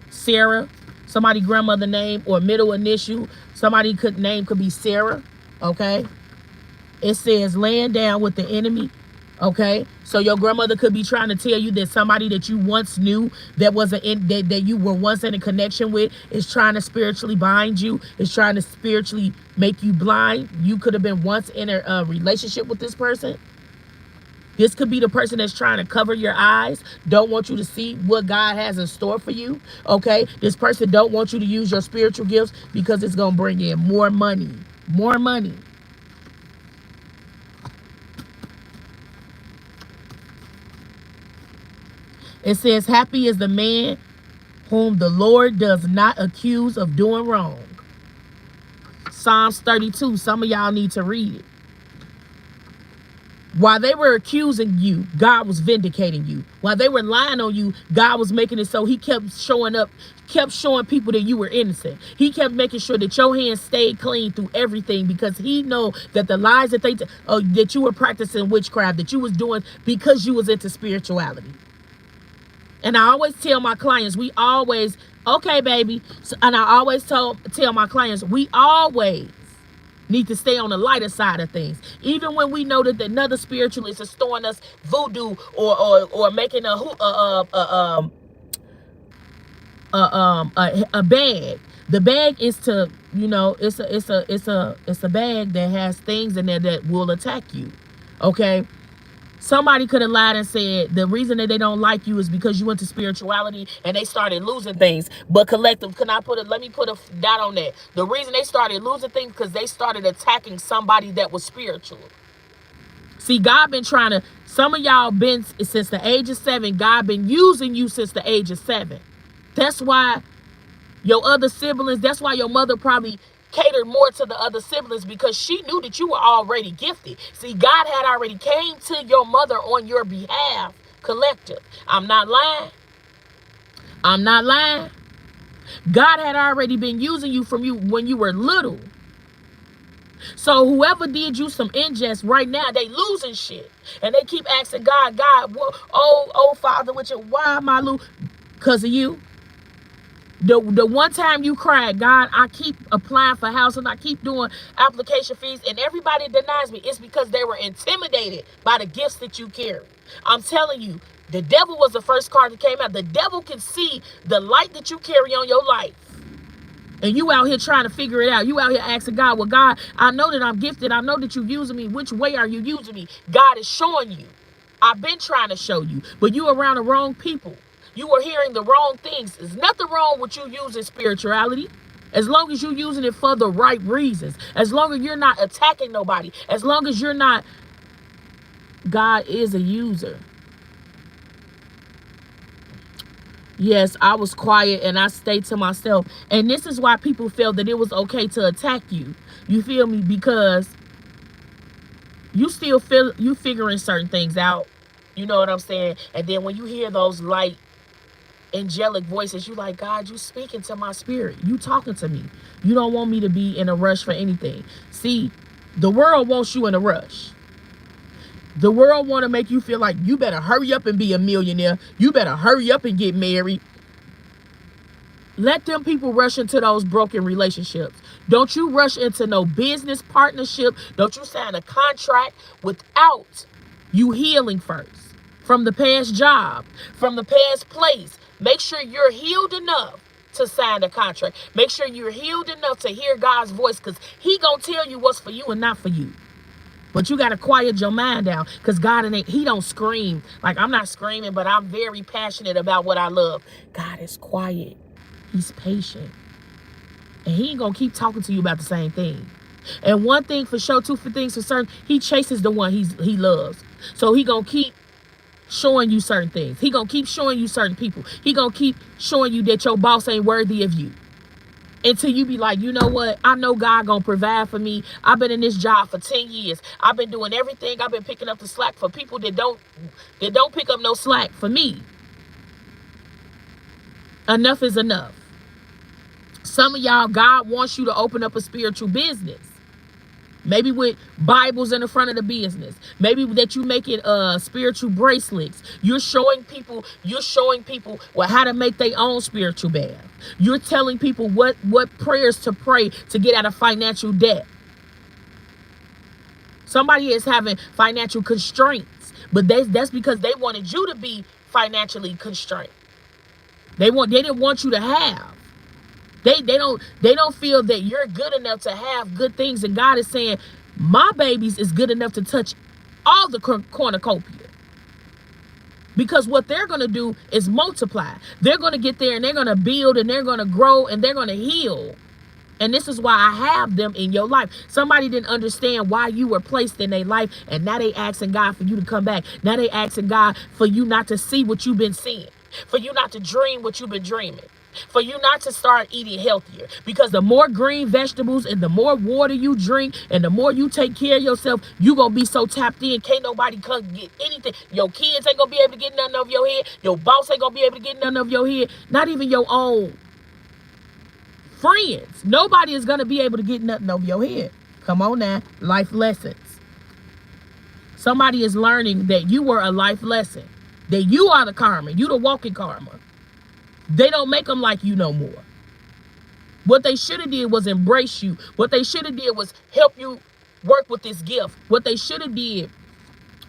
Sarah, somebody grandmother name or middle initial. Somebody name could be Sarah, okay? It says laying down with the enemy. Okay, so your grandmother could be trying to tell you that somebody that you once knew, that that you were once in a connection with, is trying to spiritually bind you, is trying to spiritually make you blind. You could have been once in a relationship with this person. This could be the person that's trying to cover your eyes, don't want you to see what God has in store for you. Okay, this person don't want you to use your spiritual gifts because it's gonna bring in more money. More money. It says, happy is the man whom the Lord does not accuse of doing wrong. Psalms 32. Some of y'all need to read it. While they were accusing you, God was vindicating you. While they were lying on you, God was making it so he kept showing up, kept showing people that you were innocent. He kept making sure that your hands stayed clean through everything, because he know that the lies that that you were practicing witchcraft, that you was doing because you was into spirituality. And I always tell my clients, okay, baby. And I always tell my clients, we always need to stay on the lighter side of things. Even when we know that another spiritualist is throwing us voodoo or making a bag. The bag is to, it's a bag that has things in there that will attack you. Okay? Somebody could have lied and said the reason that they don't like you is because you went to spirituality and they started losing things. But collective, let me put a dot on that. The reason they started losing things because they started attacking somebody that was spiritual. See, God been trying to, some of y'all been, since the age of 7, God been using you since the age of 7. That's why your other siblings, that's why your mother probably catered more to the other siblings, because she knew that you were already gifted. See, God had already came to your mother on your behalf, collective. I'm not lying. I'm not lying. God had already been using you from you when you were little. So whoever did you some ingest right now, they losing shit. And they keep asking God, Father, why am I losing? Because of you. The one time you cried, God, I keep applying for housing, I keep doing application fees, and everybody denies me. It's because they were intimidated by the gifts that you carry. I'm telling you, the devil was the first card that came out. The devil can see the light that you carry on your life. And you out here trying to figure it out. You out here asking God, well, God, I know that I'm gifted. I know that you're using me. Which way are you using me? God is showing you. I've been trying to show you, but you around the wrong people. You are hearing the wrong things. There's nothing wrong with you using spirituality, as long as you're using it for the right reasons. As long as you're not attacking nobody. As long as you're not. God is a user. Yes, I was quiet and I stayed to myself. And this is why people felt that it was okay to attack you. You feel me? Because you still feel you figuring certain things out. You know what I'm saying? And then when you hear those light angelic voices, you like, God, you speaking to my spirit. You talking to me. You don't want me to be in a rush for anything. See, the world wants you in a rush. The world want to make you feel like you better hurry up and be a millionaire. You better hurry up and get married. Let them people rush into those broken relationships. Don't you rush into no business partnership. Don't you sign a contract without you healing first. From the past job, from the past place. Make sure you're healed enough to sign the contract. Make sure you're healed enough to hear God's voice, because he gonna tell you what's for you and not for you. But you got to quiet your mind down, because God, he don't scream. Like, I'm not screaming, but I'm very passionate about what I love. God is quiet. He's patient. And he ain't going to keep talking to you about the same thing. And one thing for sure, two for things for certain, he chases the one he loves. So he going to keep showing you certain things. He going to keep showing you certain people. He going to keep showing you that your boss ain't worthy of you. Until you be like, you know what? I know God gonna provide for me. I've been in this job for 10 years. I've been doing everything. I've been picking up the slack for people that don't pick up no slack for me. Enough is enough. Some of y'all, God wants you to open up a spiritual business. Maybe with Bibles in the front of the business. Maybe that you making spiritual bracelets. You're showing people well how to make their own spiritual bath. You're telling people what prayers to pray to get out of financial debt. Somebody is having financial constraints, but that's because they wanted you to be financially constrained. They didn't want you to have. They don't feel that you're good enough to have good things, and God is saying, my babies is good enough to touch all the cornucopia. Because what they're going to do is multiply. They're going to get there and they're going to build and they're going to grow and they're going to heal. And this is why I have them in your life. Somebody didn't understand why you were placed in their life, and now they asking God for you to come back. Now they asking God for you not to see what you've been seeing, for you not to dream what you've been dreaming, for you not to start eating healthier. Because the more green vegetables and the more water you drink and the more you take care of yourself, you going to be so tapped in, can't nobody come get anything. Your kids ain't going to be able to get nothing over your head. Your boss ain't going to be able to get nothing over your head. Not even your own friends. Nobody is going to be able to get nothing over your head. Come on now. Life lessons. Somebody is learning that you were a life lesson. That you are the karma. You the walking karma. They don't make them like you no more. What they should have did was embrace you. What they should have did was help you work with this gift. What they should have did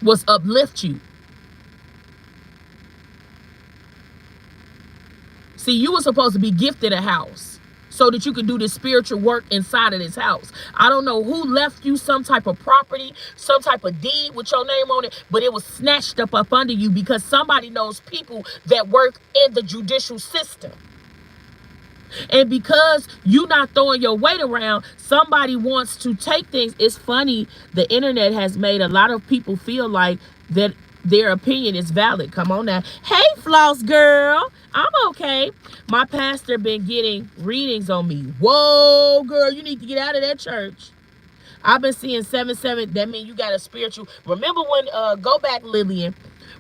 was uplift you. See, you were supposed to be gifted a house so that you could do this spiritual work inside of this house. I don't know who left you some type of property, some type of deed with your name on it, but it was snatched up under you because somebody knows people that work in the judicial system. And because you're not throwing your weight around, somebody wants to take things. It's funny, the internet has made a lot of people feel like that their opinion is valid. Come on now. Hey, Floss girl. I'm okay. My pastor been getting readings on me. Whoa, girl, you need to get out of that church. I've been seeing 7-7. That means you got a spiritual. Remember when, go back, Lillian.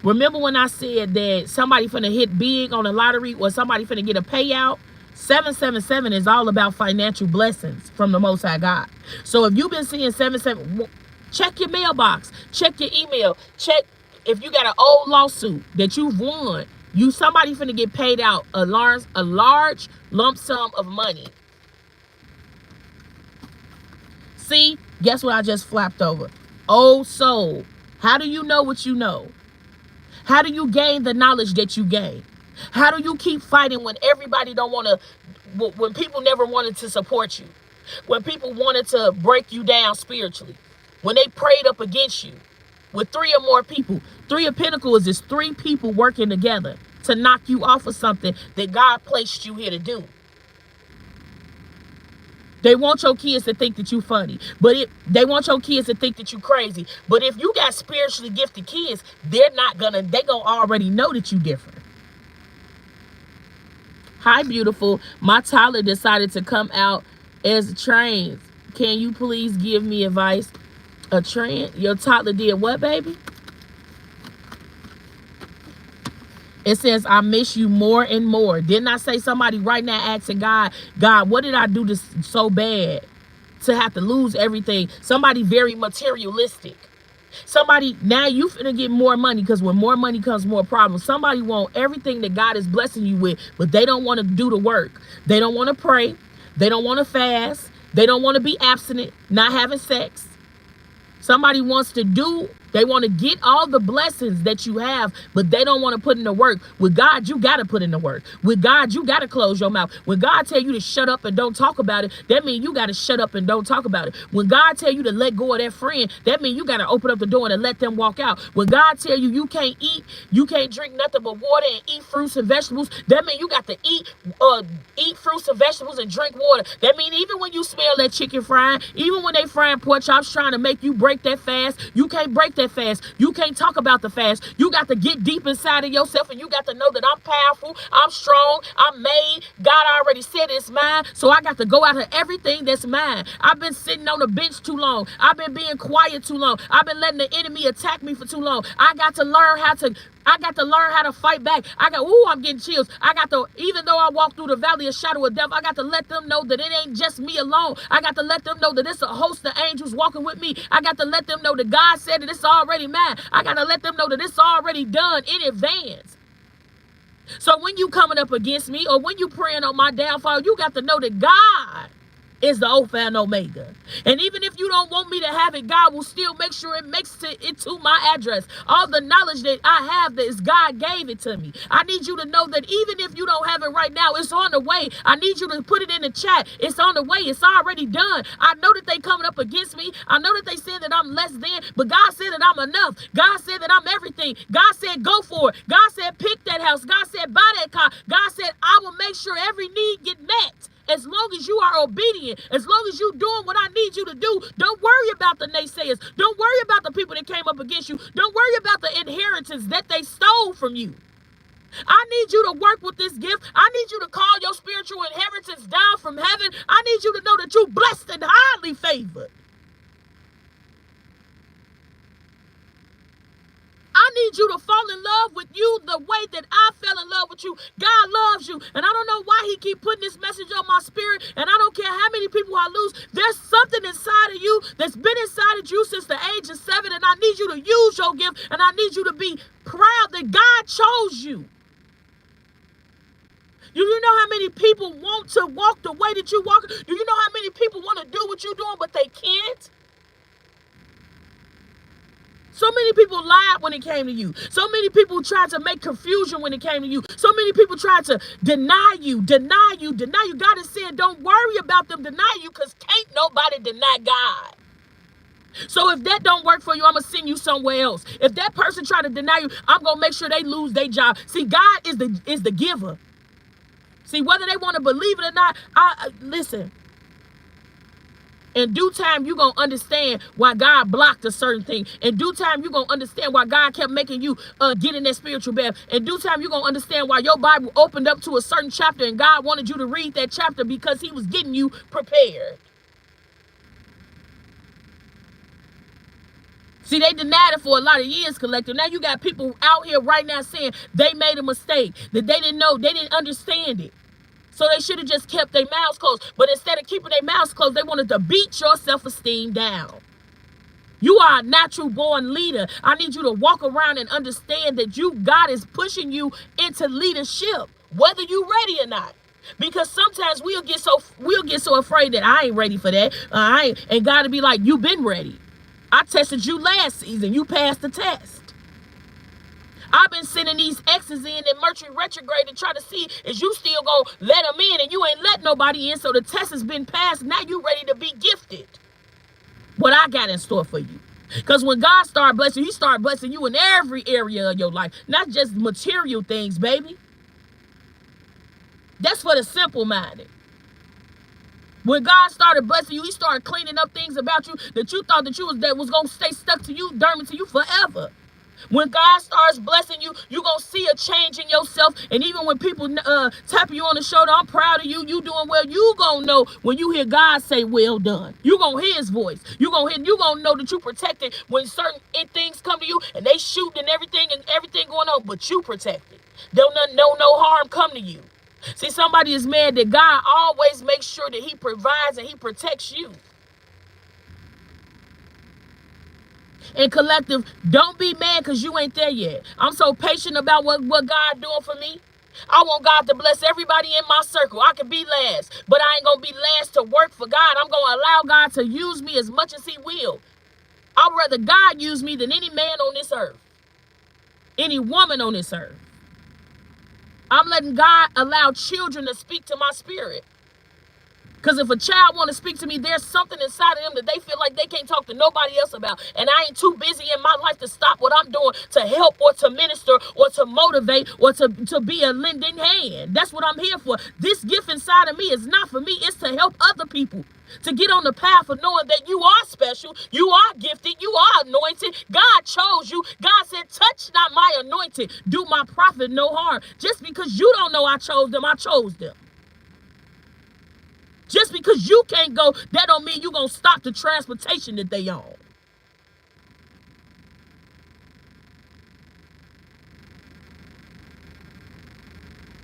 Remember when I said that somebody finna hit big on the lottery or somebody finna get a payout? 777 is all about financial blessings from the Most High God. So if you've been seeing 77, check your mailbox, check your email, check if you got an old lawsuit that you've won. Somebody finna get paid out a large lump sum of money. See, guess what I just flapped over? Old soul. How do you know what you know? How do you gain the knowledge that you gain? How do you keep fighting when everybody don't want to, when people never wanted to support you, when people wanted to break you down spiritually, when they prayed up against you with 3 or more people? 3 of Pentacles is 3 people working together to knock you off of something that God placed you here to do. They want your kids to think that you funny, but they want your kids to think that you crazy. But if you got spiritually gifted kids, they gonna already know that you different. Hi, beautiful. My toddler decided to come out as a trans. Can you please give me advice? A trans? Your toddler did what, baby? It says, I miss you more and more. Didn't I say somebody right now asking God, God, what did I do this so bad to have to lose everything? Somebody very materialistic. Somebody, now you finna get more money, because with more money comes more problems. Somebody want everything that God is blessing you with, but they don't want to do the work. They don't want to pray. They don't want to fast. They don't want to be abstinent, not having sex. Somebody wants to do, they want to get all the blessings that you have, but they don't want to put in the work. With God, you got to put in the work. With God, you got to close your mouth. When God tell you to shut up and don't talk about it, that means you got to shut up and don't talk about it. When God tell you to let go of that friend, that means you got to open up the door and let them walk out. When God tell you you can't eat, you can't drink nothing but water and eat fruits and vegetables, that means you got to eat fruits and vegetables and drink water. That means even when you smell that chicken frying, even when they frying pork chops trying to make you break that fast, you can't break that fast. You can't talk about the fast. You got to get deep inside of yourself, and you got to know that I'm powerful, I'm strong, I'm made. God already said it's mine, so I got to go after everything that's mine. I've been sitting on the bench too long. I've been being quiet too long. I've been letting the enemy attack me for too long. I got to learn how to fight back. I'm getting chills. Even though I walk through the valley of shadow of death, I got to let them know that it ain't just me alone. I got to let them know that it's a host of angels walking with me. I got to let them know that God said that it's already mine. I got to let them know that it's already done in advance. So when you coming up against me, or when you praying on my downfall, you got to know that God is the Alpha and Omega. And even if you don't want me to have it, God will still make sure it makes it to my address. All the knowledge that I have, that is God gave it to me. I need you to know that even if you don't have it right now, it's on the way. I need you to put it in the chat. It's on the way. It's already done. I know that they coming up against me. I know that they said that I'm less than, but God said that I'm enough. God said that I'm everything. God said go for it. God said pick that house. God said buy that car. God said I will make sure every need get met. As long as you are obedient, as long as you doing what I need you to do, don't worry about the naysayers. Don't worry about the people that came up against you. Don't worry about the inheritance that they stole from you. I need you to work with this gift. I need you to call your spiritual inheritance down from heaven. I need you to know that you're blessed and highly favored. I need you to fall in love with you the way that I fell in love with you. God loves you. And I don't know why he keep putting this message on my spirit. And I don't care how many people I lose. There's something inside of you that's been inside of you since the age of 7. And I need you to use your gift. And I need you to be proud that God chose you. Do you know how many people want to walk the way that you walk? Do you know how many people want to do what you're doing, but they can't? So many people lied when it came to you. So many people tried to make confusion when it came to you. So many people tried to deny you. God is saying, don't worry about them denying you, because can't nobody deny God. So if that don't work for you, I'm going to send you somewhere else. If that person try to deny you, I'm going to make sure they lose their job. See, God is the giver. See, whether they want to believe it or not, listen. In due time, you're going to understand why God blocked a certain thing. In due time, you're going to understand why God kept making you get in that spiritual bath. In due time, you're going to understand why your Bible opened up to a certain chapter and God wanted you to read that chapter, because he was getting you prepared. See, they denied it for a lot of years, Collector. Now you got people out here right now saying they made a mistake, that they didn't know, they didn't understand it. So they should have just kept their mouths closed. But instead of keeping their mouths closed, they wanted to beat your self-esteem down. You are a natural born leader. I need you to walk around and understand that God is pushing you into leadership, whether you're ready or not. Because sometimes we'll get so afraid that I ain't ready for that. And God will be like, you've been ready. I tested you last season. You passed the test. I've been sending these X's in Mercury retrograde to try to see is you still going to let them in, and you ain't let nobody in. So the test has been passed. Now you ready to be gifted. What I got in store for you. Because when God started blessing you, he started blessing you in every area of your life. Not just material things, baby. That's for the simple-minded. When God started blessing you, he started cleaning up things about you that you thought that was going to stay stuck to you, dormant to you forever. When God starts blessing you, you're going to see a change in yourself. And even when people tap you on the shoulder, I'm proud of you, you doing well, you going to know when you hear God say, well done. You're going to hear his voice. You're going to know that you protected when certain things come to you and they shoot and everything going on, but you protected. Don't no harm come to you. See, somebody is mad that God always makes sure that he provides and he protects you. And collective, don't be mad because you ain't there yet. I'm so patient about what God doing for me. I want God to bless everybody in my circle. I can be last, but I ain't going to be last to work for God. I'm going to allow God to use me as much as he will. I'd rather God use me than any man on this earth, any woman on this earth. I'm letting God allow children to speak to my spirit. Because if a child want to speak to me, there's something inside of them that they feel like they can't talk to nobody else about. And I ain't too busy in my life to stop what I'm doing to help or to minister or to motivate or to be a lending hand. That's what I'm here for. This gift inside of me is not for me. It's to help other people to get on the path of knowing that you are special, you are gifted, you are anointed. God chose you. God said, touch not my anointed, do my prophet no harm. Just because you don't know I chose them, I chose them. Just because you can't go, that don't mean you're going to stop the transportation that they own.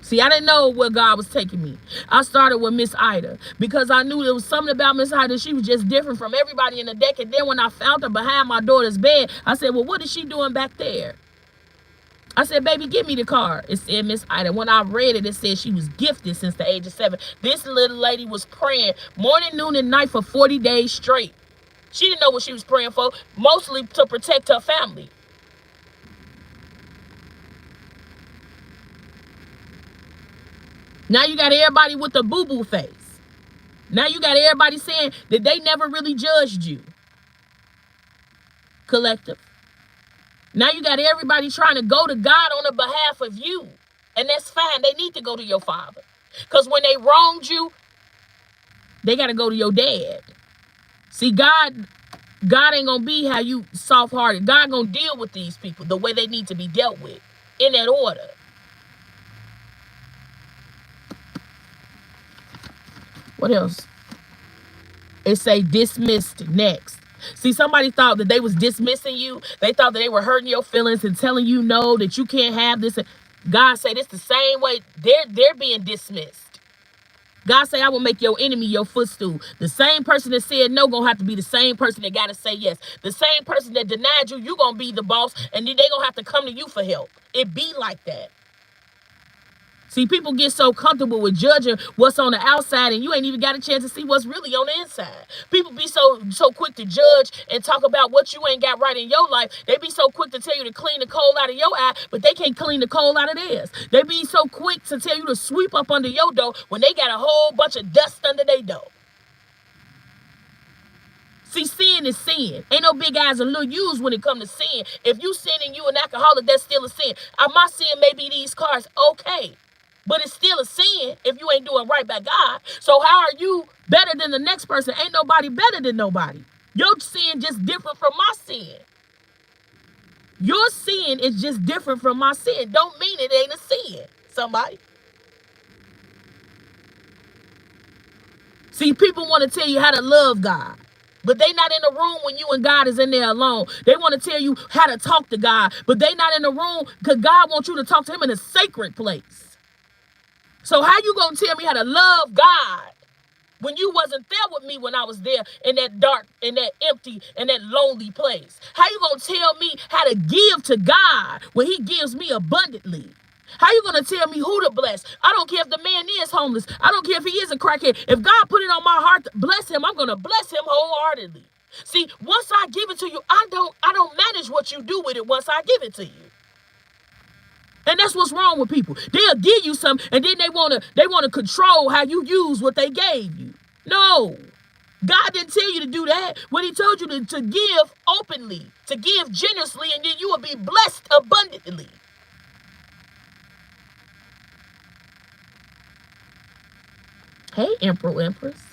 See, I didn't know where God was taking me. I started with Miss Ida because I knew there was something about Miss Ida. She was just different from everybody in the deck. And then when I found her behind my daughter's bed, I said, well, what is she doing back there? I said, baby, give me the card. It said Miss Ida. When I read it, it said she was gifted since the age of 7. This little lady was praying morning, noon, and night for 40 days straight. She didn't know what she was praying for, mostly to protect her family. Now you got everybody with the boo-boo face. Now you got everybody saying that they never really judged you. Collective. Now you got everybody trying to go to God on the behalf of you. And that's fine. They need to go to your father. Because when they wronged you, they got to go to your dad. See, God ain't going to be how you soft-hearted. God going to deal with these people the way they need to be dealt with. In that order. What else? It say dismissed next. See, somebody thought that they was dismissing you. They thought that they were hurting your feelings and telling you no, that you can't have this. God say this the same way they're being dismissed. God say, I will make your enemy your footstool. The same person that said no gonna have to be the same person that gotta say yes. The same person that denied you, you gonna be the boss, and then they gonna have to come to you for help. It be like that. See, people get so comfortable with judging what's on the outside, and you ain't even got a chance to see what's really on the inside. People be so quick to judge and talk about what you ain't got right in your life. They be so quick to tell you to clean the coal out of your eye, but they can't clean the coal out of theirs. They be so quick to tell you to sweep up under your door when they got a whole bunch of dust under their door. See, sin is sin. Ain't no big eyes and little U's when it come to sin. If you sin and you an alcoholic, that's still a sin. My sin may be these cars, okay. But it's still a sin if you ain't doing right by God. So how are you better than the next person? Ain't nobody better than nobody. Your sin just different from my sin. Your sin is just different from my sin. Don't mean it ain't a sin. Somebody. See, people want to tell you how to love God. But they not in the room when you and God is in there alone. They want to tell you how to talk to God. But they not in the room because God wants you to talk to him in a sacred place. So how you gonna tell me how to love God when you wasn't there with me when I was there in that dark, in that empty, in that lonely place? How you gonna tell me how to give to God when he gives me abundantly? How you gonna tell me who to bless? I don't care if the man is homeless. I don't care if he is a crackhead. If God put it on my heart to bless him, I'm gonna bless him wholeheartedly. See, once I give it to you, I don't manage what you do with it once I give it to you. And that's what's wrong with people. They'll give you something, and then they wanna control how you use what they gave you. No. God didn't tell you to do that. When he told you to give openly, to give generously, and then you will be blessed abundantly. Hey, Emperor, Empress.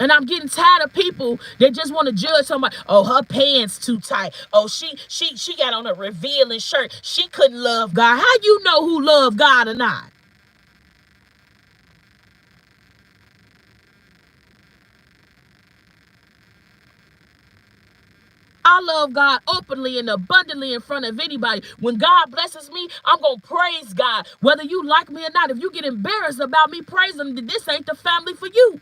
And I'm getting tired of people that just want to judge somebody. Oh, her pants too tight. Oh, she got on a revealing shirt. She couldn't love God. How you know who love God or not? I love God openly and abundantly in front of anybody. When God blesses me, I'm going to praise God. Whether you like me or not, if you get embarrassed about me praising, then this ain't the family for you.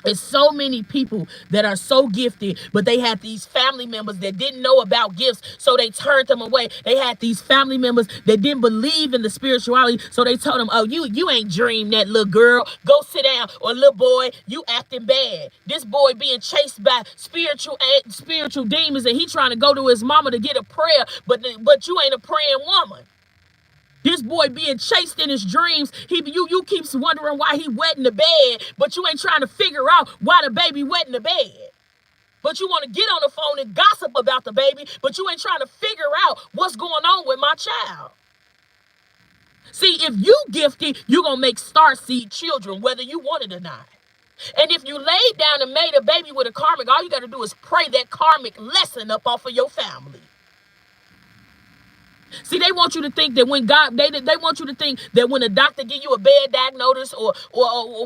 It's so many people that are so gifted, but they had these family members that didn't know about gifts, so they turned them away. They had these family members that didn't believe in the spirituality, so they told them, "Oh, you ain't dreamed that, little girl. Go sit down, or little boy, you acting bad. This boy being chased by spiritual demons, and he trying to go to his mama to get a prayer, but you ain't a praying woman." This boy being chased in his dreams. You keeps wondering why he wet in the bed, but you ain't trying to figure out why the baby wet in the bed. But you want to get on the phone and gossip about the baby, but you ain't trying to figure out what's going on with my child. See, if you gifted, you're going to make starseed children, whether you want it or not. And if you laid down and made a baby with a karmic, all you got to do is pray that karmic lesson up off of your family. See, they want you to think that when God, they want you to think that when a doctor give you a bad diagnosis, or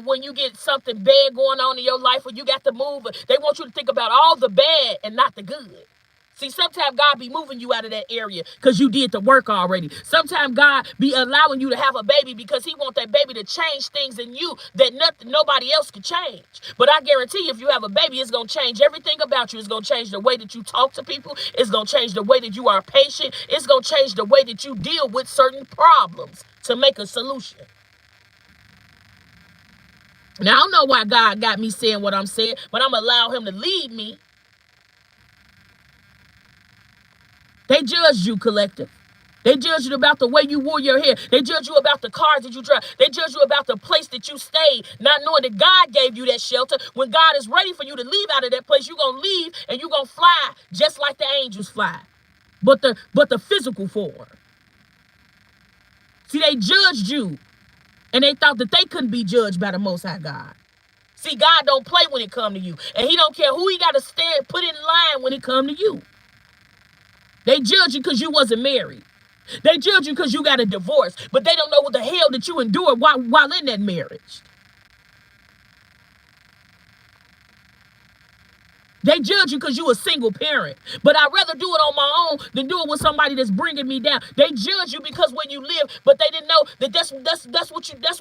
when you get something bad going on in your life, or you got to move, they want you to think about all the bad and not the good. See, sometimes God be moving you out of that area because you did the work already. Sometimes God be allowing you to have a baby because he want that baby to change things in you that nobody else can change. But I guarantee you, if you have a baby, it's going to change everything about you. It's going to change the way that you talk to people. It's going to change the way that you are patient. It's going to change the way that you deal with certain problems to make a solution. Now, I don't know why God got me saying what I'm saying, but I'm going to allow him to lead me. They judged you, collective. They judged you about the way you wore your hair. They judged you about the cars that you drive. They judged you about the place that you stayed, not knowing that God gave you that shelter. When God is ready for you to leave out of that place, you're going to leave and you're going to fly just like the angels fly. But the physical form. See, they judged you, and they thought that they couldn't be judged by the Most High God. See, God don't play when it come to you, and he don't care who he got to put in line when it come to you. They judge you because you wasn't married. They judge you because you got a divorce, but they don't know what the hell that you endured while in that marriage. They judge you because you a single parent, but I'd rather do it on my own than do it with somebody that's bringing me down. They judge you because when you live, but they didn't know that that's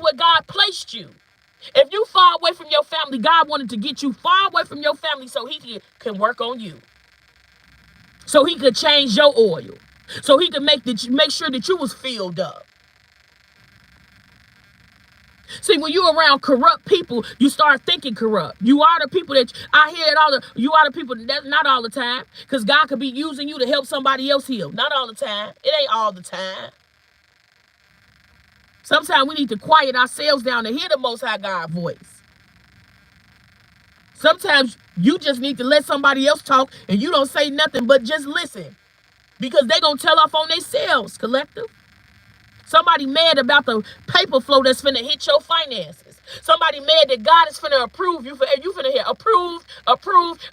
where God placed you. If you far away from your family, God wanted to get you far away from your family so he can work on you. So he could change your oil. So he could make sure that you was filled up. See, when you're around corrupt people, you start thinking corrupt. You are the people that I hear it you are the people that not all the time. Because God could be using you to help somebody else heal. Not all the time. It ain't all the time. Sometimes we need to quiet ourselves down to hear the Most High God voice. Sometimes you just need to let somebody else talk and you don't say nothing but just listen. Because they're going to tell off on themselves, collective. Somebody mad about the paper flow that's finna hit your finances. Somebody mad that God is finna approve you finna hit approved,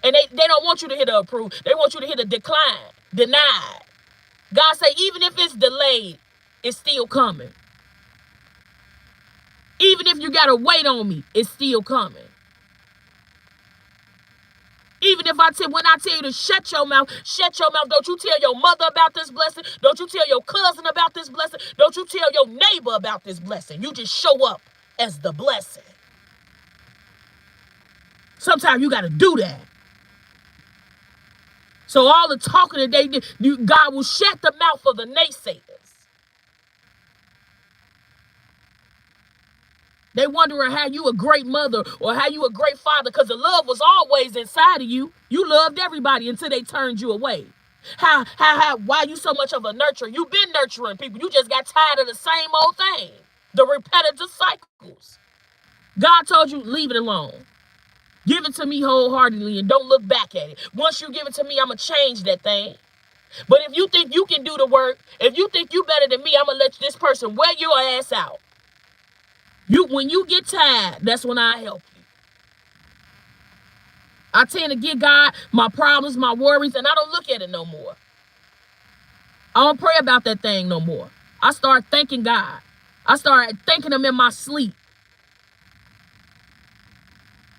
and they don't want you to hit a approve. They want you to hit a decline, denied. God say even if it's delayed, it's still coming. Even if you gotta wait on me, it's still coming. Even if when I tell you to shut your mouth, don't you tell your mother about this blessing. Don't you tell your cousin about this blessing. Don't you tell your neighbor about this blessing. You just show up as the blessing. Sometimes you got to do that. So all the talking that they did, God will shut the mouth of the naysayers. They wondering how you a great mother or how you a great father because the love was always inside of you. You loved everybody until they turned you away. Why you so much of a nurturer? You've been nurturing people. You just got tired of the same old thing. The repetitive cycles. God told you, leave it alone. Give it to me wholeheartedly and don't look back at it. Once you give it to me, I'm going to change that thing. But if you think you can do the work, if you think you better than me, I'm gonna let this person wear your ass out. When you get tired, that's when I help you. I tend to give God my problems, my worries, and I don't look at it no more. I don't pray about that thing no more. I start thanking God. I started thanking him in my sleep.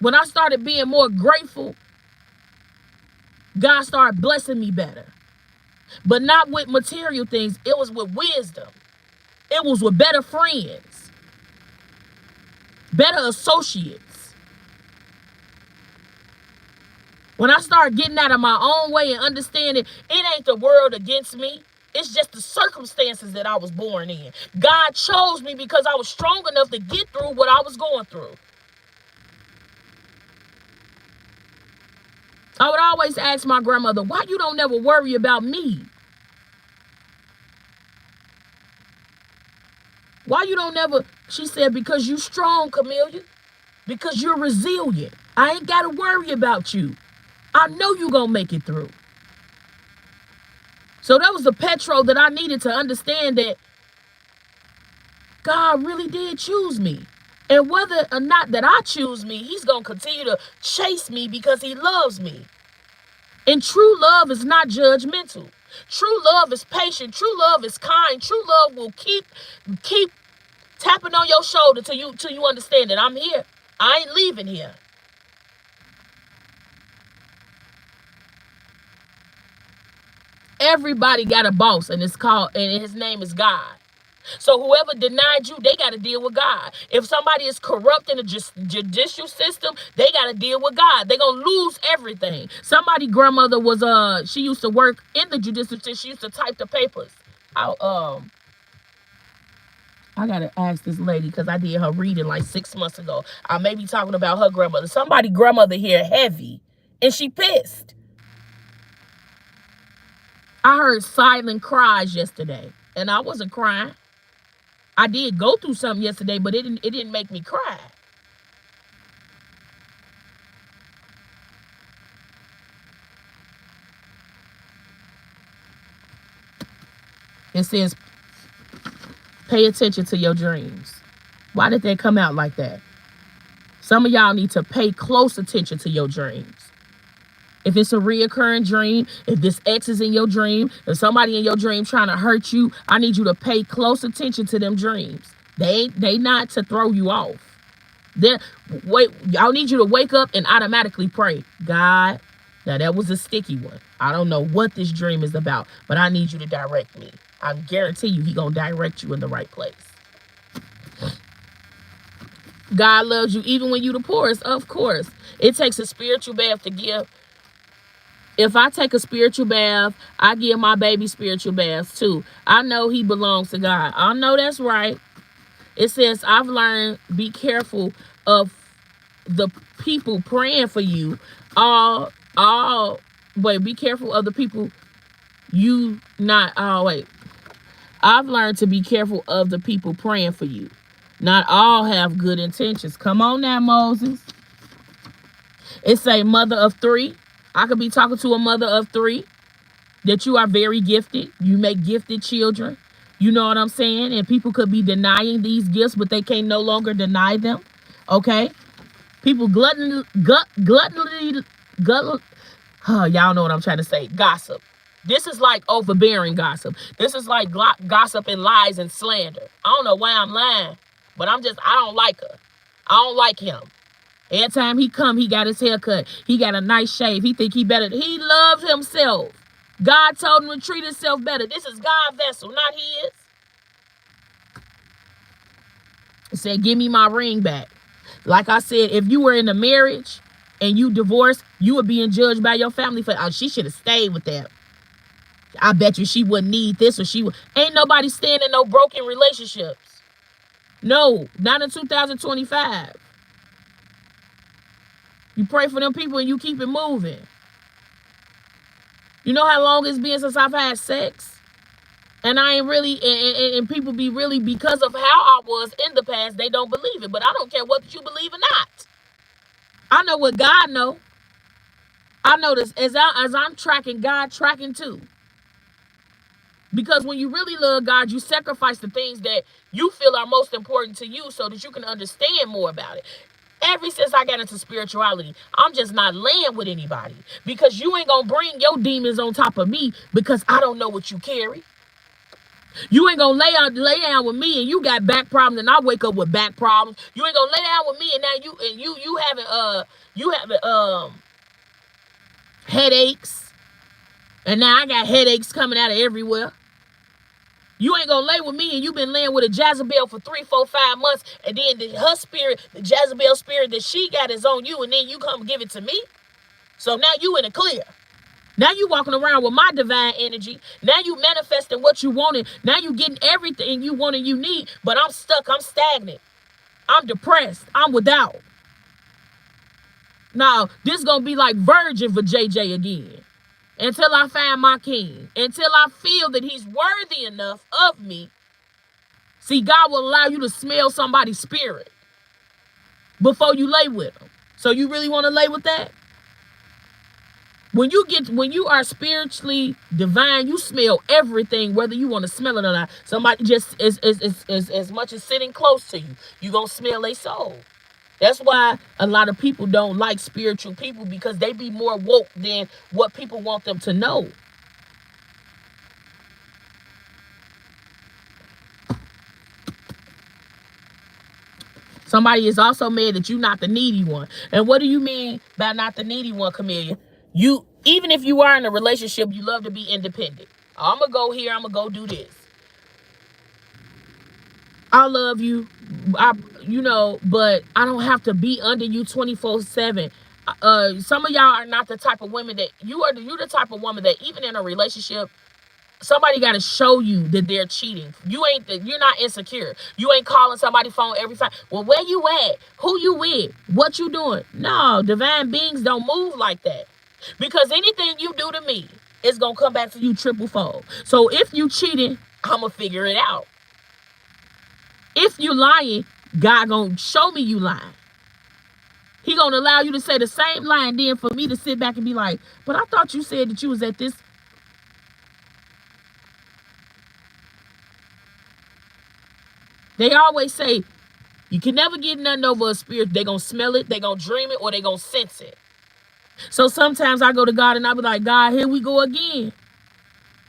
When I started being more grateful, God started blessing me better. But not with material things. It was with wisdom. It was with better friends, better associates. When I started getting out of my own way and understanding it ain't the world against me. It's just the circumstances that I was born in. God chose me because I was strong enough to get through what I was going through. I would always ask my grandmother, why you don't never worry about me? Why you don't never? She said, because you strong, Camillia. Because you're resilient. I ain't got to worry about you. I know you going to make it through. So that was the petrol that I needed to understand that God really did choose me. And whether or not that I choose me, he's going to continue to chase me because he loves me. And true love is not judgmental. True love is patient. True love is kind. True love will keep tapping on your shoulder till you understand that I'm here. I ain't leaving here. Everybody got a boss, and his name is God. So whoever denied you, they got to deal with God. If somebody is corrupt in the judicial system, they got to deal with God. They're going to lose everything. Somebody grandmother was, she used to work in the judicial system. She used to type the papers. I got to ask this lady because I did her reading like 6 months ago. I may be talking about her grandmother. Somebody grandmother here heavy, and she pissed. I heard silent cries yesterday, and I wasn't crying. I did go through something yesterday, but it didn't make me cry. It says, pay attention to your dreams. Why did they come out like that? Some of y'all need to pay close attention to your dreams. If it's a reoccurring dream, if this ex is in your dream, if somebody in your dream trying to hurt you, I need you to pay close attention to them dreams. They not to throw you off. Y'all need you to wake up and automatically pray. God, now that was a sticky one. I don't know what this dream is about, but I need you to direct me. I guarantee you he gonna direct you in the right place. God loves you even when you the poorest, of course. It takes a spiritual bath to give. If I take a spiritual bath, I give my baby spiritual baths too. I know he belongs to God. I know that's right. It says, I've learned, be careful of the people praying for you. Be careful of the people I've learned to be careful of the people praying for you. Not all have good intentions. Come on now, Moses. It's a mother of 3. I could be talking to a mother of 3 that you are very gifted. You make gifted children. You know what I'm saying? And people could be denying these gifts, but they can no longer deny them. Okay? People y'all know what I'm trying to say. Gossip. This is like overbearing gossip. This is like gossip and lies and slander. I don't know why I'm lying, but I don't like her. I don't like him. Every time he come, he got his hair cut. He got a nice shave. He think he better. He loves himself. God told him to treat himself better. This is God's vessel, not his. He said, give me my ring back. Like I said, if you were in a marriage and you divorced, you were being judged by your family for, she should have stayed with that. I bet you she wouldn't need this or she would. Ain't nobody staying in no broken relationships. No, not in 2025. You pray for them people and you keep it moving. You know how long it's been since I've had sex? And I ain't really, and people be really, because of how I was in the past, they don't believe it. But I don't care whether you believe or not. I know what God know. I know this as I'm tracking, God tracking too. Because when you really love God, you sacrifice the things that you feel are most important to you so that you can understand more about it. Ever since I got into spirituality, I'm just not laying with anybody, because you ain't gonna bring your demons on top of me because I don't know what you carry. You ain't gonna lay down with me and you got back problems and I wake up with back problems. You ain't gonna lay down with me and now you having headaches, and now I got headaches coming out of everywhere. You ain't gonna lay with me and you been laying with a Jezebel for 3, 4, 5 months, and then her spirit, the Jezebel spirit that she got, is on you, and then you come give it to me. So now you in the clear. Now you walking around with my divine energy. Now you manifesting what you wanted. Now you getting everything you want and you need. But I'm stuck. I'm stagnant. I'm depressed. I'm without. Now, this gonna be like Virgin for JJ again. Until I find my king. Until I feel that he's worthy enough of me. See, God will allow you to smell somebody's spirit before you lay with them. So you really want to lay with that? When you are spiritually divine, you smell everything, whether you want to smell it or not. Somebody just as much as sitting close to you, you gonna smell their soul. That's why a lot of people don't like spiritual people, because they be more woke than what people want them to know. Somebody is also mad that you're not the needy one. And what do you mean by not the needy one, Camillia? You, even if you are in a relationship, you love to be independent. I'm going to go here. I'm going to go do this. I love you, but I don't have to be under you 24/7. Some of y'all are not the type of women that you the type of woman that even in a relationship, somebody got to show you that they're cheating. You're not insecure. You ain't calling somebody's phone every time. Well, where you at? Who you with? What you doing? No, divine beings don't move like that. Because anything you do to me is going to come back to you triple fold. So if you cheating, I'm going to figure it out. If you lying, God going to show me you lying. He going to allow you to say the same lie, and then for me to sit back and be like, but I thought you said that you was at this. They always say you can never get nothing over a spirit. They gonna smell it, they gonna dream it, or they gonna sense it. So sometimes I go to God and I be like, God, here we go again.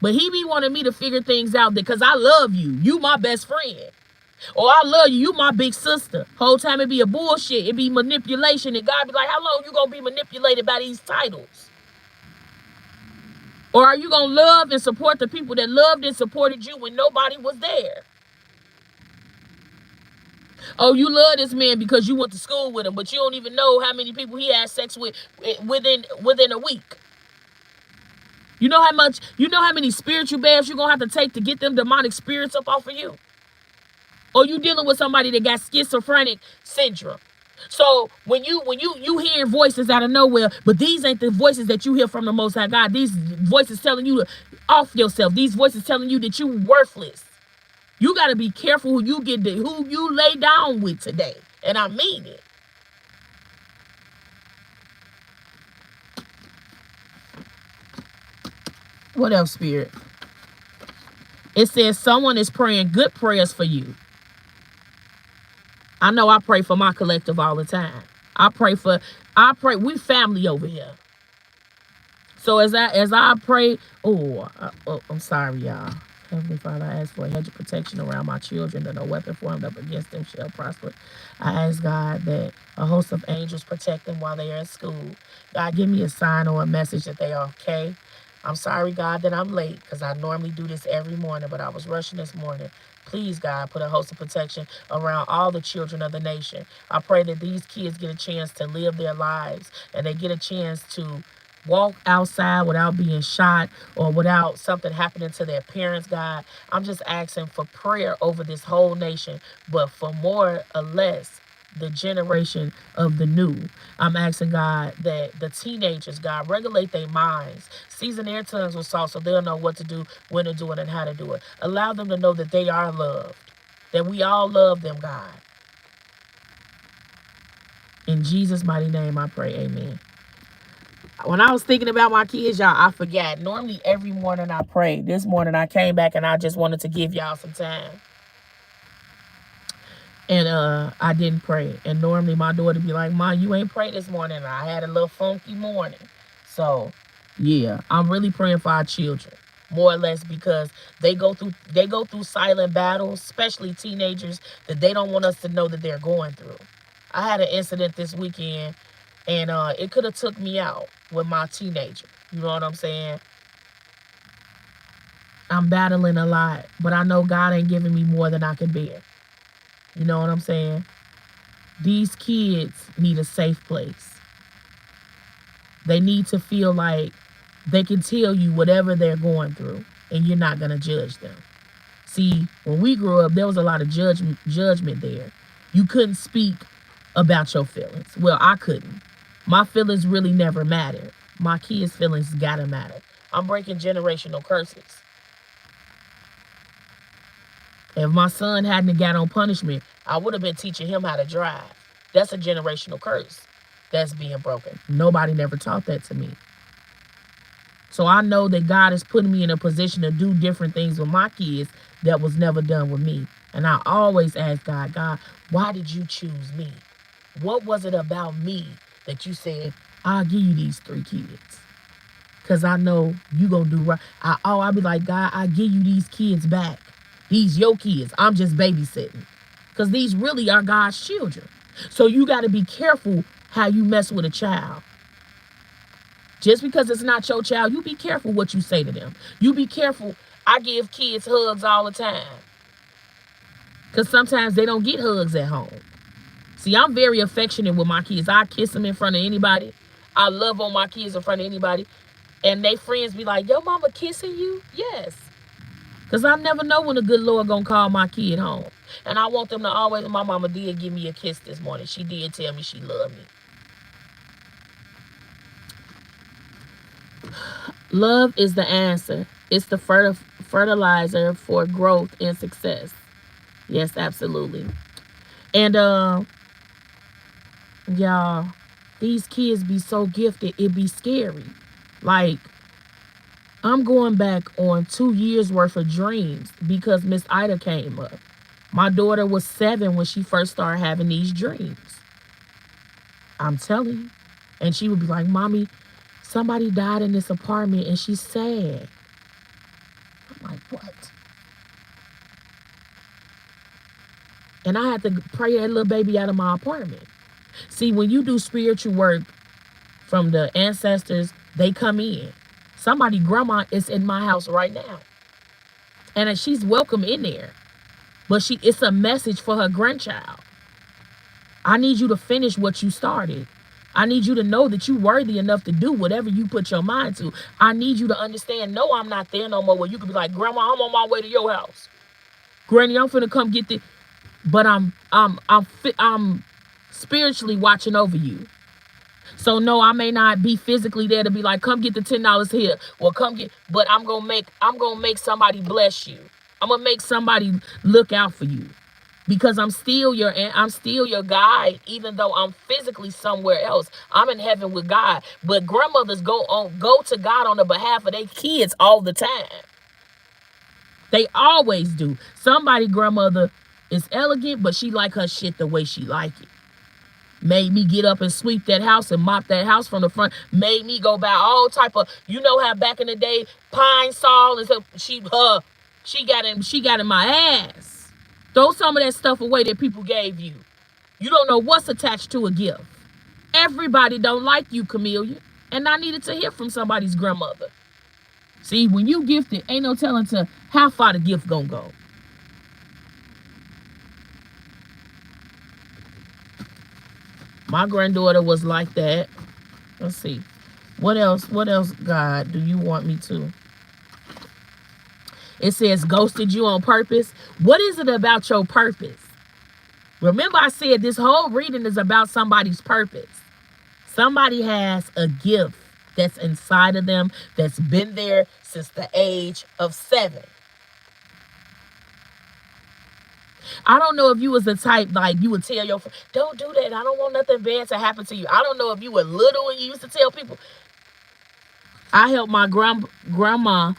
But he be wanting me to figure things out because I love you. You my best friend. Or I love you. You my big sister. Whole time it be a bullshit. It be manipulation. And God be like, how long you gonna be manipulated by these titles? Or are you gonna love and support the people that loved and supported you when nobody was there? Oh, you love this man because you went to school with him, but you don't even know how many people he had sex with within a week. You know how many spiritual baths you're gonna have to take to get them demonic spirits up off of you? Or you dealing with somebody that got schizophrenic syndrome. So when you hearing voices out of nowhere, but these ain't the voices that you hear from the Most High God. These voices telling you to off yourself. These voices telling you that you worthless. You got to be careful who you lay down with today. And I mean it. What else, Spirit? It says someone is praying good prayers for you. I know I pray for my collective all the time. We family over here. So as I pray, I'm sorry, y'all. Heavenly Father, I ask for a hedge of protection around my children, that no weapon formed up against them shall prosper. I ask God that a host of angels protect them while they are at school. God, give me a sign or a message that they are okay. I'm sorry, God, that I'm late, because I normally do this every morning, but I was rushing this morning. Please, God, put a host of protection around all the children of the nation. I pray that these kids get a chance to live their lives, and they get a chance to walk outside without being shot or without something happening to their parents, God. I'm just asking for prayer over this whole nation, but for more or less, the generation of the new. I'm asking God that the teenagers, God, regulate their minds, season their tongues with salt so they'll know what to do, when to do it, and how to do it. Allow them to know that they are loved, that we all love them, God. In Jesus' mighty name I pray, amen. When I was thinking about my kids, y'all, I forgot. Normally every morning I pray. This morning I came back and I just wanted to give y'all some time. And I didn't pray. And normally my daughter be like, Mom, you ain't prayed this morning. And I had a little funky morning. So yeah, I'm really praying for our children. More or less because they go through silent battles, especially teenagers, that they don't want us to know that they're going through. I had an incident this weekend and it could have took me out with my teenager. You know what I'm saying? I'm battling a lot, but I know God ain't giving me more than I can bear. You know what I'm saying? These kids need a safe place. They need to feel like they can tell you whatever they're going through and you're not going to judge them. See, when we grew up, there was a lot of judgment there. You couldn't speak about your feelings. Well, I couldn't. My feelings really never mattered. My kids' feelings gotta matter. I'm breaking generational curses. If my son hadn't got on punishment, I would have been teaching him how to drive. That's a generational curse that's being broken. Nobody never taught that to me. So I know that God is putting me in a position to do different things with my kids that was never done with me. And I always ask God, God, why did you choose me? What was it about me that you said, I'll give you these 3 kids? Because I know you going to do right. I'll be like, God, I give you these kids back. These your kids. I'm just babysitting. Because these really are God's children. So you got to be careful how you mess with a child. Just because it's not your child, you be careful what you say to them. You be careful. I give kids hugs all the time. Because sometimes they don't get hugs at home. See, I'm very affectionate with my kids. I kiss them in front of anybody. I love on my kids in front of anybody. And they friends be like, yo, mama kissing you? Yes. Because I never know when the good Lord going to call my kid home. And I want them to always, my mama did give me a kiss this morning. She did tell me she loved me. Love is the answer. It's the fertilizer for growth and success. Yes, absolutely. And y'all, these kids be so gifted, it be scary. Like, I'm going back on 2 years worth of dreams because Miss Ida came up. My daughter was 7 when she first started having these dreams. I'm telling you. And she would be like, Mommy, somebody died in this apartment and she's sad. I'm like, what? And I had to pray that little baby out of my apartment. See, when you do spiritual work from the ancestors, they come in. Somebody grandma is in my house right now. And she's welcome in there. But it's a message for her grandchild. I need you to finish what you started. I need you to know that you're worthy enough to do whatever you put your mind to. I need you to understand, no, I'm not there no more where you could be like, Grandma, I'm on my way to your house. Granny, I'm finna come get this. But I'm spiritually watching over you. So no, I may not be physically there to be like, come get the $10 here. Well, but I'm gonna make somebody bless you. I'm gonna make somebody look out for you. Because I'm still your guide, even though I'm physically somewhere else. I'm in heaven with God. But grandmothers go to God on the behalf of their kids all the time. They always do. Somebody grandmother is elegant, but she like her shit the way she like it. Made me get up and sweep that house and mop that house from the front. Made me go buy all type of, you know how back in the day, Pine Sol and stuff, she got in my ass. Throw some of that stuff away that people gave you. You don't know what's attached to a gift. Everybody don't like you, Camillia. And I needed to hear from somebody's grandmother. See, when you gifted, ain't no telling to how far the gift gonna go. My granddaughter was like that. Let's see. What else, God, do you want me to? It says, ghosted you on purpose. What is it about your purpose? Remember I said this whole reading is about somebody's purpose. Somebody has a gift that's inside of them that's been there since the age of 7. I don't know if you was the type, like, you would tell your friend, don't do that. I don't want nothing bad to happen to you. I don't know if you were little and you used to tell people. I helped my grandma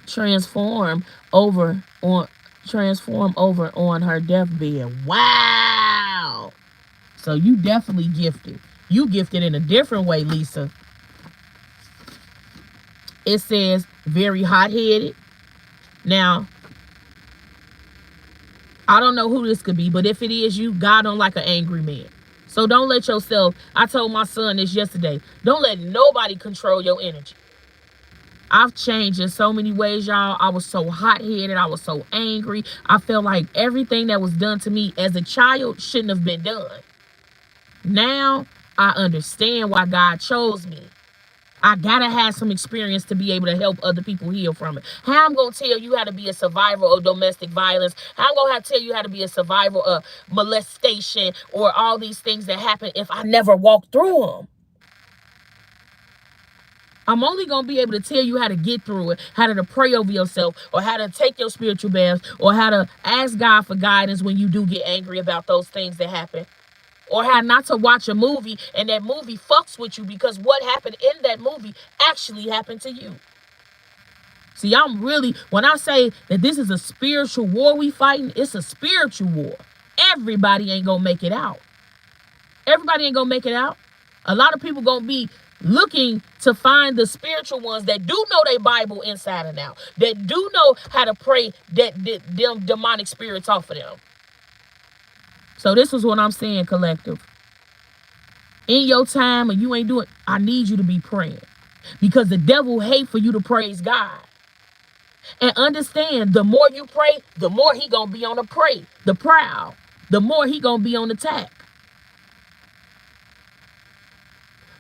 transform over on her deathbed. Wow. So you definitely gifted. You gifted in a different way, Lisa. It says very hot-headed. Now, I don't know who this could be, but if it is you, God don't like an angry man. So don't let yourself, I told my son this yesterday, don't let nobody control your energy. I've changed in so many ways, y'all. I was so hot-headed. I was so angry. I felt like everything that was done to me as a child shouldn't have been done. Now, I understand why God chose me. I gotta have some experience to be able to help other people heal from it. How I'm gonna tell you how to be a survivor of domestic violence? How I'm gonna have to tell you how to be a survivor of molestation or all these things that happen if I never walked through them? I'm only going to be able to tell you how to get through it, how to pray over yourself, or how to take your spiritual baths, or how to ask God for guidance when you do get angry about those things that happen, or how not to watch a movie and that movie fucks with you because what happened in that movie actually happened to you. See, when I say that this is a spiritual war we fighting, it's a spiritual war. Everybody ain't going to make it out. Everybody ain't going to make it out. A lot of people going to be looking to find the spiritual ones that do know their Bible inside and out, that do know how to pray them demonic spirits off of them. So this is what I'm saying, collective. In your time and you ain't doing, I need you to be praying, because the devil hate for you to praise God. And understand, the more you pray, the more he gonna be on the prowl, the more he gonna be on attack.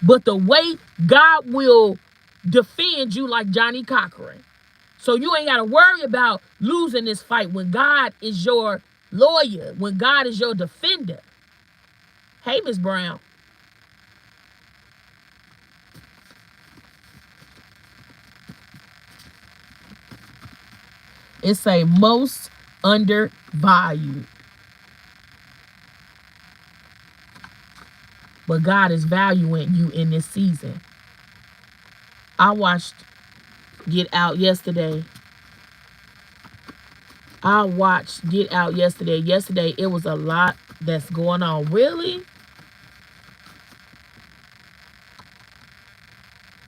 But the way God will defend you like Johnny Cochran. So you ain't got to worry about losing this fight when God is your lawyer, when God is your defender. Hey, Miss Brown. It's a most undervalued. But God is valuing you in this season. I watched Get Out yesterday. Yesterday, it was a lot that's going on. Really?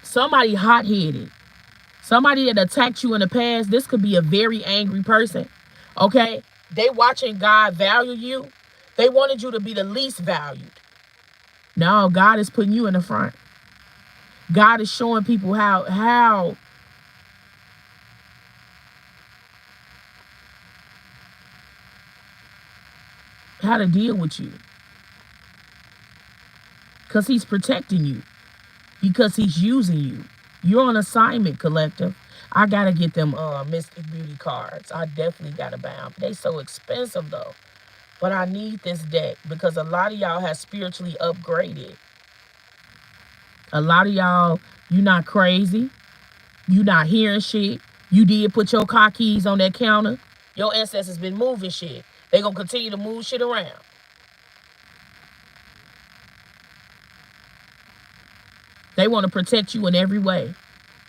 Somebody hot-headed. Somebody that attacked you in the past. This could be a very angry person. Okay? They watching God value you. They wanted you to be the least valued. No, God is putting you in the front. God is showing people how to deal with you. Because he's protecting you. Because he's using you. You're on assignment, collective. I got to get them Mystic Beauty cards. I definitely got to buy them. They so expensive, though. But I need this deck because a lot of y'all have spiritually upgraded. A lot of y'all, you not crazy. You not hearing shit. You did put your car keys on that counter. Your ancestors been moving shit. They gonna continue to move shit around. They want to protect you in every way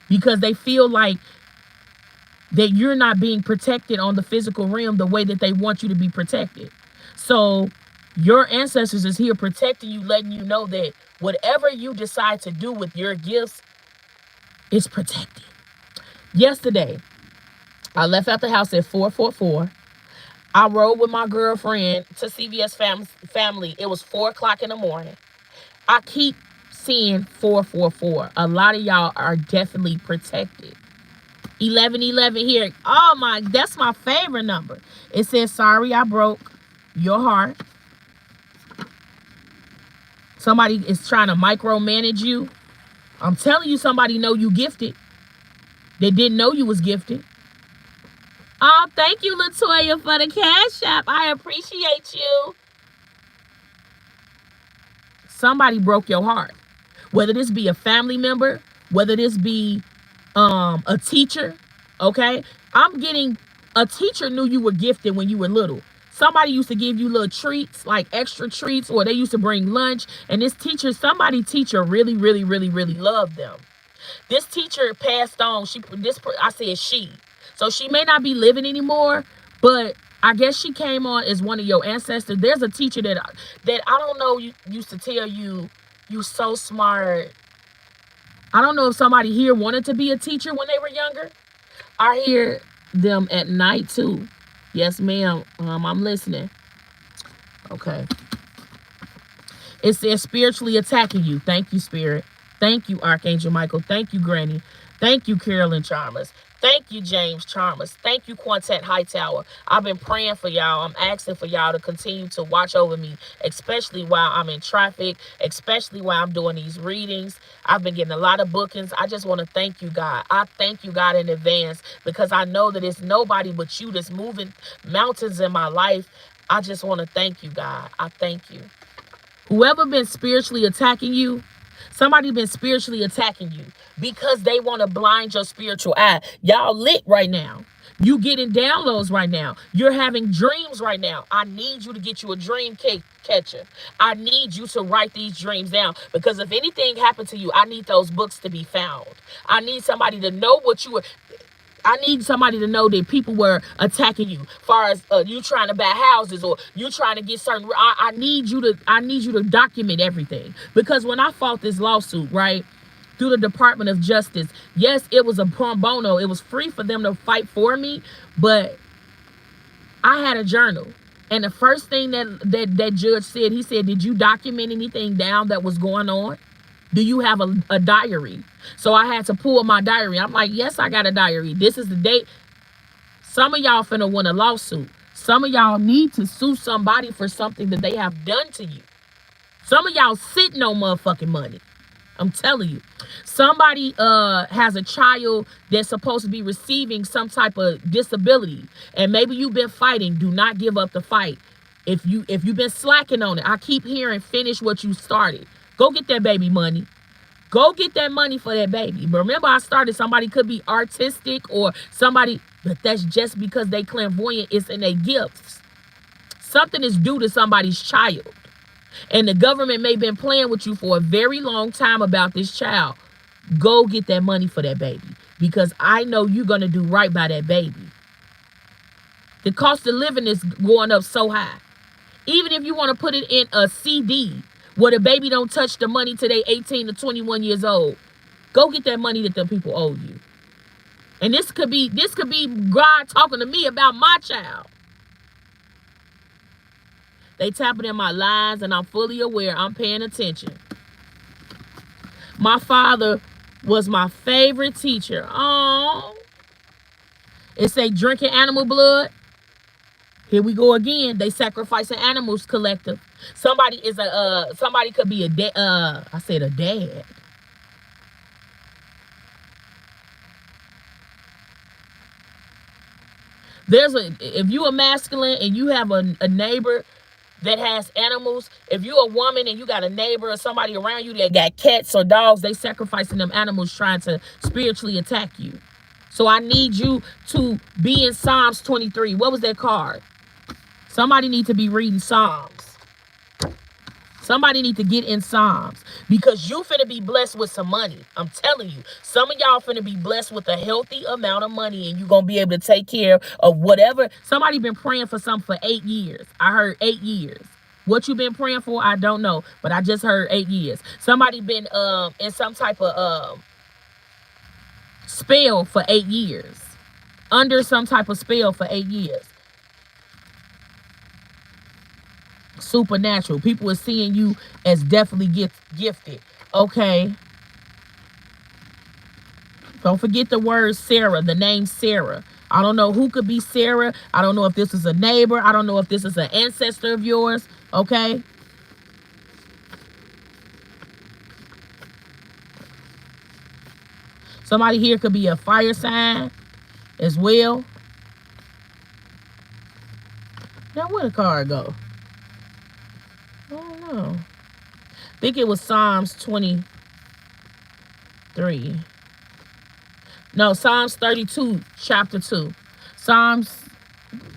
because they feel like that you're not being protected on the physical realm the way that they want you to be protected. So your ancestors is here protecting you, letting you know that whatever you decide to do with your gifts is protected. Yesterday, I left out the house at 4:44. I rode with my girlfriend to CVS family. It was 4 o'clock in the morning. I keep seeing 444. A lot of y'all are definitely protected. 1111 here. Oh my, that's my favorite number. It says, sorry, I broke your heart. Somebody is trying to micromanage you. I'm telling you, somebody know you gifted. They didn't know you was gifted. Oh, thank you, Latoya, for the Cash App. I appreciate you. Somebody broke your heart. Whether this be a family member, whether this be a teacher, okay? I'm getting, a teacher knew you were gifted when you were little. Somebody used to give you little treats, like extra treats, or they used to bring lunch. And this teacher, somebody teacher really, really, really, really loved them. This teacher passed on. I said she. So she may not be living anymore, but I guess she came on as one of your ancestors. There's a teacher that I don't know used to tell you so smart. I don't know if somebody here wanted to be a teacher when they were younger. I hear them at night too. Yes, ma'am. I'm listening. Okay. It says spiritually attacking you. Thank you, Spirit. Thank you, Archangel Michael. Thank you, Granny. Thank you, Carolyn Chalmers. Thank you, James Chalmers. Thank you, Quintet Hightower. I've been praying for y'all. I'm asking for y'all to continue to watch over me, especially while I'm in traffic, especially while I'm doing these readings. I've been getting a lot of bookings. I just want to thank you, God. I thank you, God, in advance, because I know that it's nobody but you that's moving mountains in my life. I just want to thank you, God. I thank you. Whoever been spiritually attacking you, somebody been spiritually attacking you because they want to blind your spiritual eye. Y'all lit right now. You getting downloads right now. You're having dreams right now. I need you to get you a dream catcher. I need you to write these dreams down, because if anything happened to you, I need those books to be found. I need somebody to know what you were. I need somebody to know that people were attacking you, as far as you trying to buy houses or you trying to get certain. I need you to document everything, because when I fought this lawsuit, right, through the Department of Justice, yes, it was a pro bono. It was free for them to fight for me, but I had a journal. And the first thing that judge said, he said, "Did you document anything down that was going on? Do you have a diary?" So I had to pull my diary. I'm like, yes, I got a diary. This is the date. Some of y'all finna win a lawsuit. Some of y'all need to sue somebody for something that they have done to you. Some of y'all sitting on motherfucking money. I'm telling you. Somebody has a child that's supposed to be receiving some type of disability, and maybe you've been fighting. Do not give up the fight. If you've been slacking on it, I keep hearing finish what you started. Go get that baby money. Go get that money for that baby. But remember, I started, somebody could be artistic or somebody, but that's just because they clairvoyant. It's in their gifts. Something is due to somebody's child. And the government may have been playing with you for a very long time about this child. Go get that money for that baby, because I know you're going to do right by that baby. The cost of living is going up so high. Even if you want to put it in a CD where the baby don't touch the money till they 18 to 21 years old, go get that money that the people owe you. And this could be God talking to me about my child. They tapping in my lines, and I'm fully aware. I'm paying attention. My father was my favorite teacher. Oh, it say drinking animal blood. Here we go again. They sacrificing animals collective. Somebody could be a dad. I said a dad. If you are masculine and you have a neighbor that has animals, if you're a woman and you got a neighbor or somebody around you that got cats or dogs, they sacrificing them animals trying to spiritually attack you. So I need you to be in Psalms 23. What was that card? Somebody need to be reading Psalms. Somebody need to get in Psalms, because you finna be blessed with some money. I'm telling you. Some of y'all finna be blessed with a healthy amount of money, and you're going to be able to take care of whatever. Somebody been praying for something for 8 years. I heard 8 years. What you been praying for, I don't know, but I just heard 8 years. Somebody been in some type of spell for 8 years. Under some type of spell for 8 years. Supernatural. People are seeing you as definitely gifted. Okay. Don't forget the word Sarah, the name Sarah. I don't know who could be Sarah. I don't know if this is a neighbor. I don't know if this is an ancestor of yours. Okay. Somebody here could be a fire sign as well. Now, where'd the card go? I don't know. I think it was Psalms 23. No, Psalms 32, chapter 2. Psalms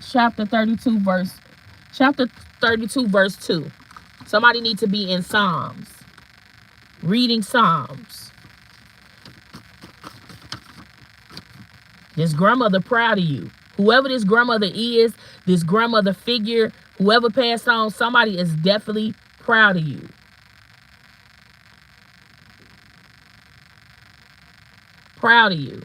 chapter 32, verse 2. Somebody needs to be in Psalms. Reading Psalms. This grandmother proud of you. Whoever this grandmother is, this grandmother figure, whoever passed on, somebody is definitely proud of you. Proud of you.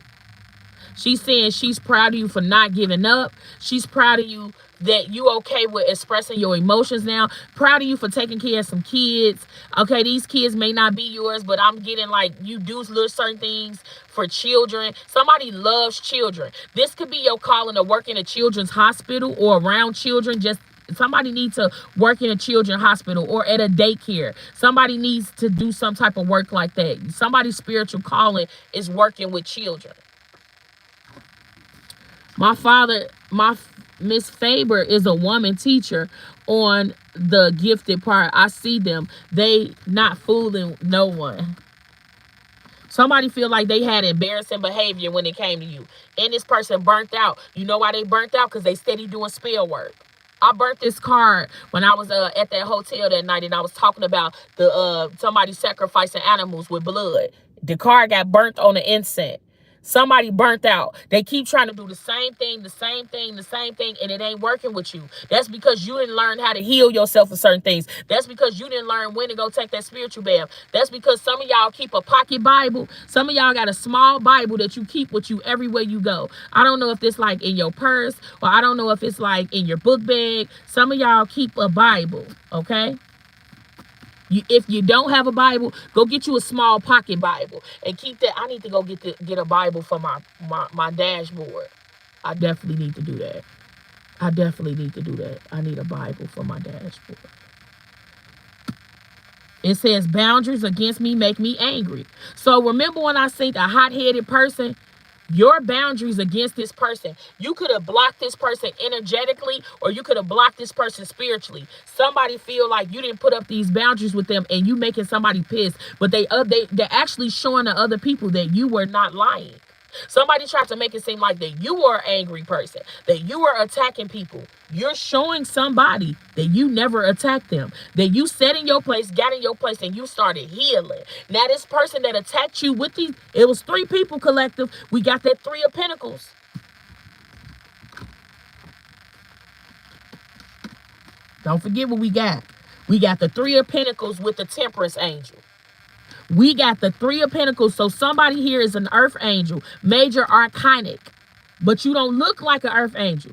She's saying she's proud of you for not giving up. She's proud of you that you okay with expressing your emotions now. Proud of you for taking care of some kids. Okay, these kids may not be yours, but I'm getting like you do little certain things for children. Somebody loves children. This could be your calling to work in a children's hospital or around children. Just somebody needs to work in a children's hospital or at a daycare. Somebody needs to do some type of work like that. Somebody's spiritual calling is working with children. My father, my Miss Faber is a woman teacher on the gifted part. I see them. They not fooling no one. Somebody feel like they had embarrassing behavior when it came to you. And this person burnt out. You know why they burnt out? Because they steady doing spell work. I burnt this card when I was at that hotel that night, and I was talking about the somebody sacrificing animals with blood. The card got burnt on the incense. Somebody burnt out. They keep trying to do the same thing, the same thing, the same thing, and it ain't working with you. That's because you didn't learn how to heal yourself for certain things. That's because you didn't learn when to go take that spiritual bath. That's because some of y'all keep a pocket Bible. Some of y'all got a small Bible that you keep with you everywhere you go. I don't know if it's like in your purse, or I don't know if it's like in your book bag. Some of y'all keep a Bible, okay? If you don't have a Bible, go get you a small pocket Bible and keep that. I need to go get a Bible for my dashboard. I definitely need to do that. I definitely need to do that. I need a Bible for my dashboard. It says boundaries against me make me angry. So remember when I said a hot-headed person? Your boundaries against this person. You could have blocked this person energetically, or you could have blocked this person spiritually. Somebody feel like you didn't put up these boundaries with them, and you making somebody pissed. But they're actually showing to other people that you were not lying. Somebody tried to make it seem like that you were an angry person, that you were attacking people. You're showing somebody that you never attacked them, that you sat in your place, got in your place, and you started healing. Now this person that attacked you with these, it was 3 people collective. We got that 3 of Pentacles. Don't forget what we got. We got the 3 of Pentacles with the Temperance Angel. We got the 3 of Pentacles. So somebody here is an earth angel, major arcanic, but you don't look like an earth angel.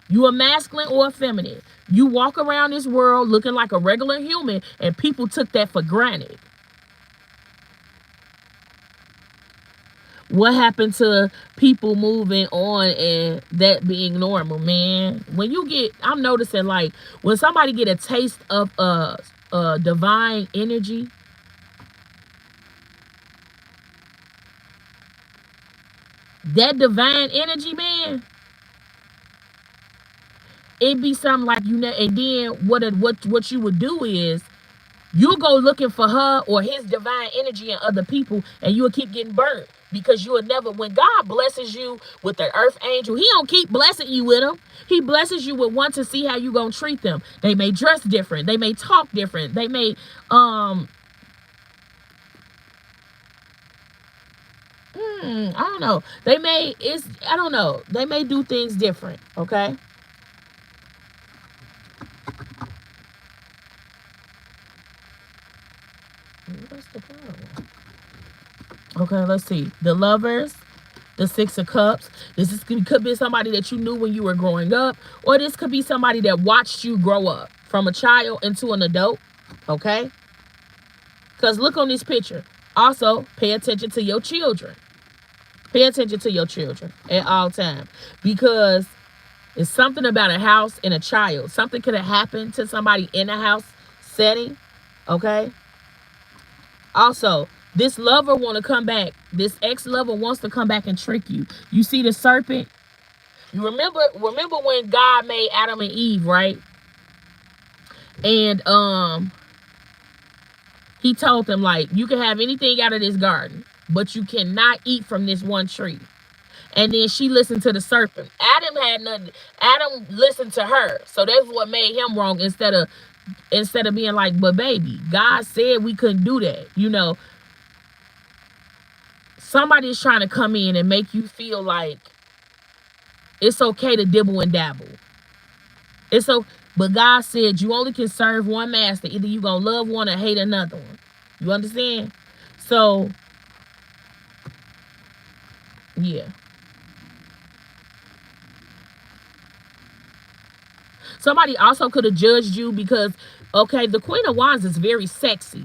You a masculine or a feminine. You walk around this world looking like a regular human, and people took that for granted. What happened to people moving on and that being normal, man? When you get, I'm noticing like when somebody get a taste of divine energy, that divine energy, man, it be something like you know. And then what you would do is you'll go looking for her or his divine energy in other people, and you'll keep getting burnt because you will never. When God blesses you with the earth angel, he don't keep blessing you with them. He blesses you with one to see how you gonna treat them. They may dress different. They may talk different. They may I don't know. I don't know. They may do things different, okay? What's the problem? Okay, let's see. The Lovers, the 6 of Cups. Could be somebody that you knew when you were growing up, or this could be somebody that watched you grow up from a child into an adult, okay? Because look on this picture. Also, pay attention to your children. Pay attention to your children at all times, because it's something about a house and a child. Something could have happened to somebody in a house setting, okay? Also, this lover want to come back. This ex-lover wants to come back and trick you. You see the serpent? You remember when God made Adam and Eve, right? And he told them, like, you can have anything out of this garden, but you cannot eat from this one tree. And then she listened to the serpent. Adam had nothing. Adam listened to her. So that's what made him wrong, instead of being like, but baby, God said we couldn't do that. You know, somebody is trying to come in and make you feel like It's okay to dibble and dabble. It's so, but God said you only can serve one master. Either you gonna love one or hate another one. You understand? So yeah. Somebody also could have judged you because, okay, the Queen of Wands is very sexy.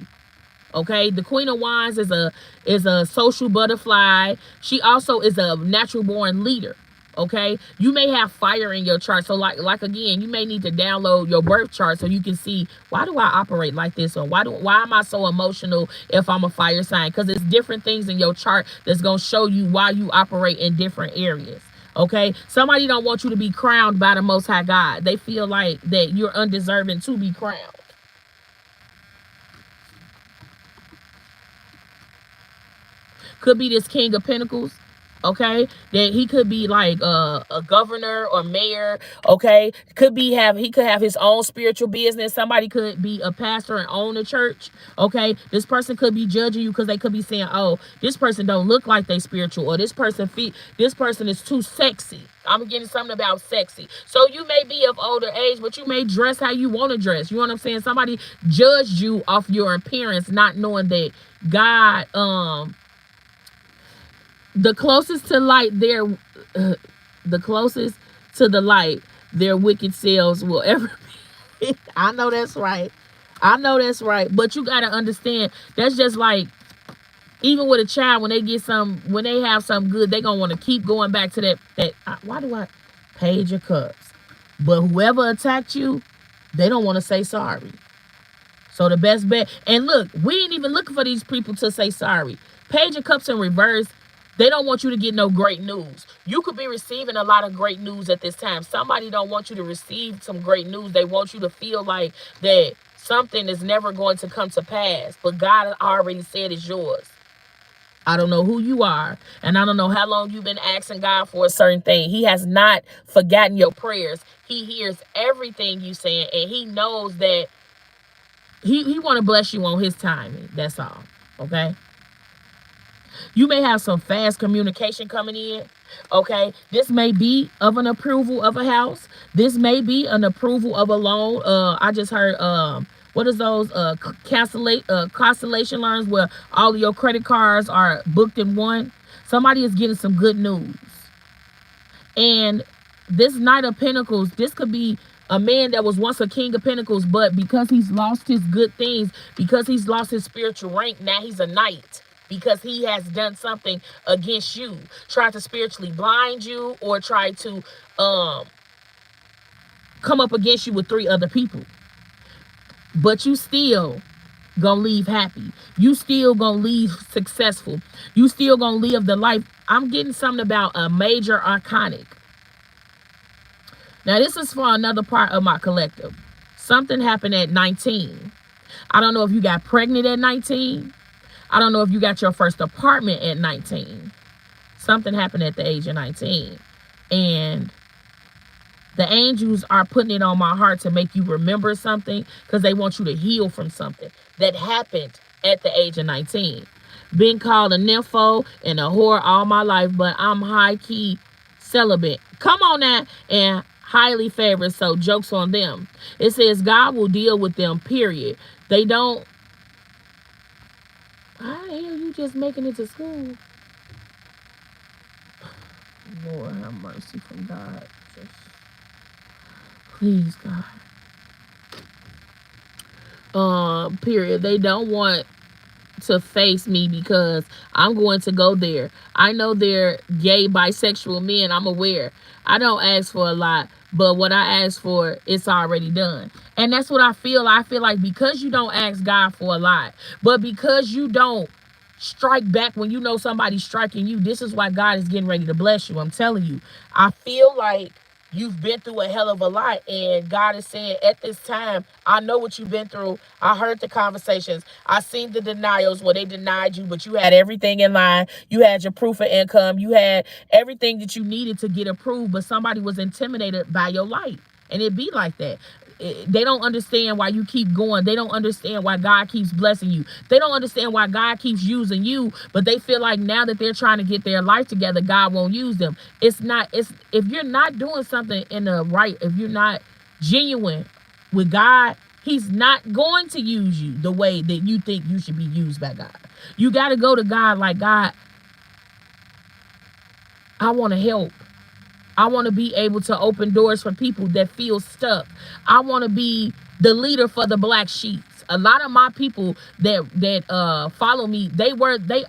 Okay, the Queen of Wands is a social butterfly. She also is a natural born leader. Okay, you may have fire in your chart, so like again, you may need to download your birth chart so you can see, why do I operate like this, or why am I so emotional if I'm a fire sign? Because it's different things in your chart that's gonna show you why you operate in different areas. Okay, somebody don't want you to be crowned by the Most High God. They feel like that you're undeserving to be crowned. Could be this King of Pentacles. Okay, that he could be like a governor or mayor. Okay, could be have he could have his own spiritual business. Somebody could be a pastor and own a church. Okay, this person could be judging you because they could be saying, oh, this person don't look like they spiritual, or this person is too sexy. I'm getting something about sexy. So you may be of older age, but you may dress how you want to dress. You know what I'm saying? Somebody judged you off your appearance, not knowing that God the closest to light their the closest to the light their wicked selves will ever be. I know that's right. I know that's right. But you gotta understand, that's just like, even with a child, when they have something good, they gonna want to keep going back to that why do I Page of Cups. But whoever attacked you, they don't want to say sorry. So the best bet, and look, we ain't even looking for these people to say sorry. Page of Cups in reverse, they don't want you to get no great news. You could be receiving a lot of great news at this time. Somebody don't want you to receive some great news. They want you to feel like that something is never going to come to pass. But God already said it's yours. I don't know who you are, and I don't know how long you've been asking God for a certain thing. He has not forgotten your prayers. He hears everything you saying, and he knows that he want to bless you on his timing. That's all. Okay. You may have some fast communication coming in. Okay. This may be of an approval of a house. This may be an approval of a loan. I just heard what is those constellation loans where all of your credit cards are booked in one. Somebody is getting some good news. And this Knight of Pentacles, this could be a man that was once a King of Pentacles, but because he's lost his good things, because he's lost his spiritual rank, now he's a knight. Because he has done something against you, tried to spiritually blind you, or tried to come up against you with 3 other people. But you still gonna leave happy. You still gonna leave successful. You still gonna live the life. I'm getting something about a major arcanic. Now, this is for another part of my collective. Something happened at 19. I don't know if you got pregnant at 19. I don't know if you got your first apartment at 19. Something happened at the age of 19. And the angels are putting it on my heart to make you remember something, because they want you to heal from something that happened at the age of 19. Been called a nympho and a whore all my life, but I'm high-key celibate. Come on now. And highly favored, so jokes on them. It says God will deal with them, period. They don't. How the hell you just making it to school? Lord have mercy from God. Just please, God. Period. They don't want to face me because I'm going to go there. I know they're gay, bisexual men. I'm aware. I don't ask for a lot, but what I ask for, it's already done. And that's what I feel. I feel like because you don't ask God for a lot, but because you don't strike back when you know somebody's striking you, this is why God is getting ready to bless you. I'm telling you. I feel like you've been through a hell of a lot, and God is saying at this time, I know what you've been through. I heard the conversations. I seen the denials where they denied you, but you had everything in line. You had your proof of income. You had everything that you needed to get approved, but somebody was intimidated by your light. And it be like that. They don't understand why you keep going. They don't understand why God keeps blessing you. They don't understand why God keeps using you, but they feel like now that they're trying to get their life together, God won't use them. It's not. It's if you're not doing something in the right, if you're not genuine with God, He's not going to use you the way that you think you should be used by God. You got to go to God like, God, I want to help. I want to be able to open doors for people that feel stuck. I want to be the leader for the black sheep. A lot of my people that follow me, they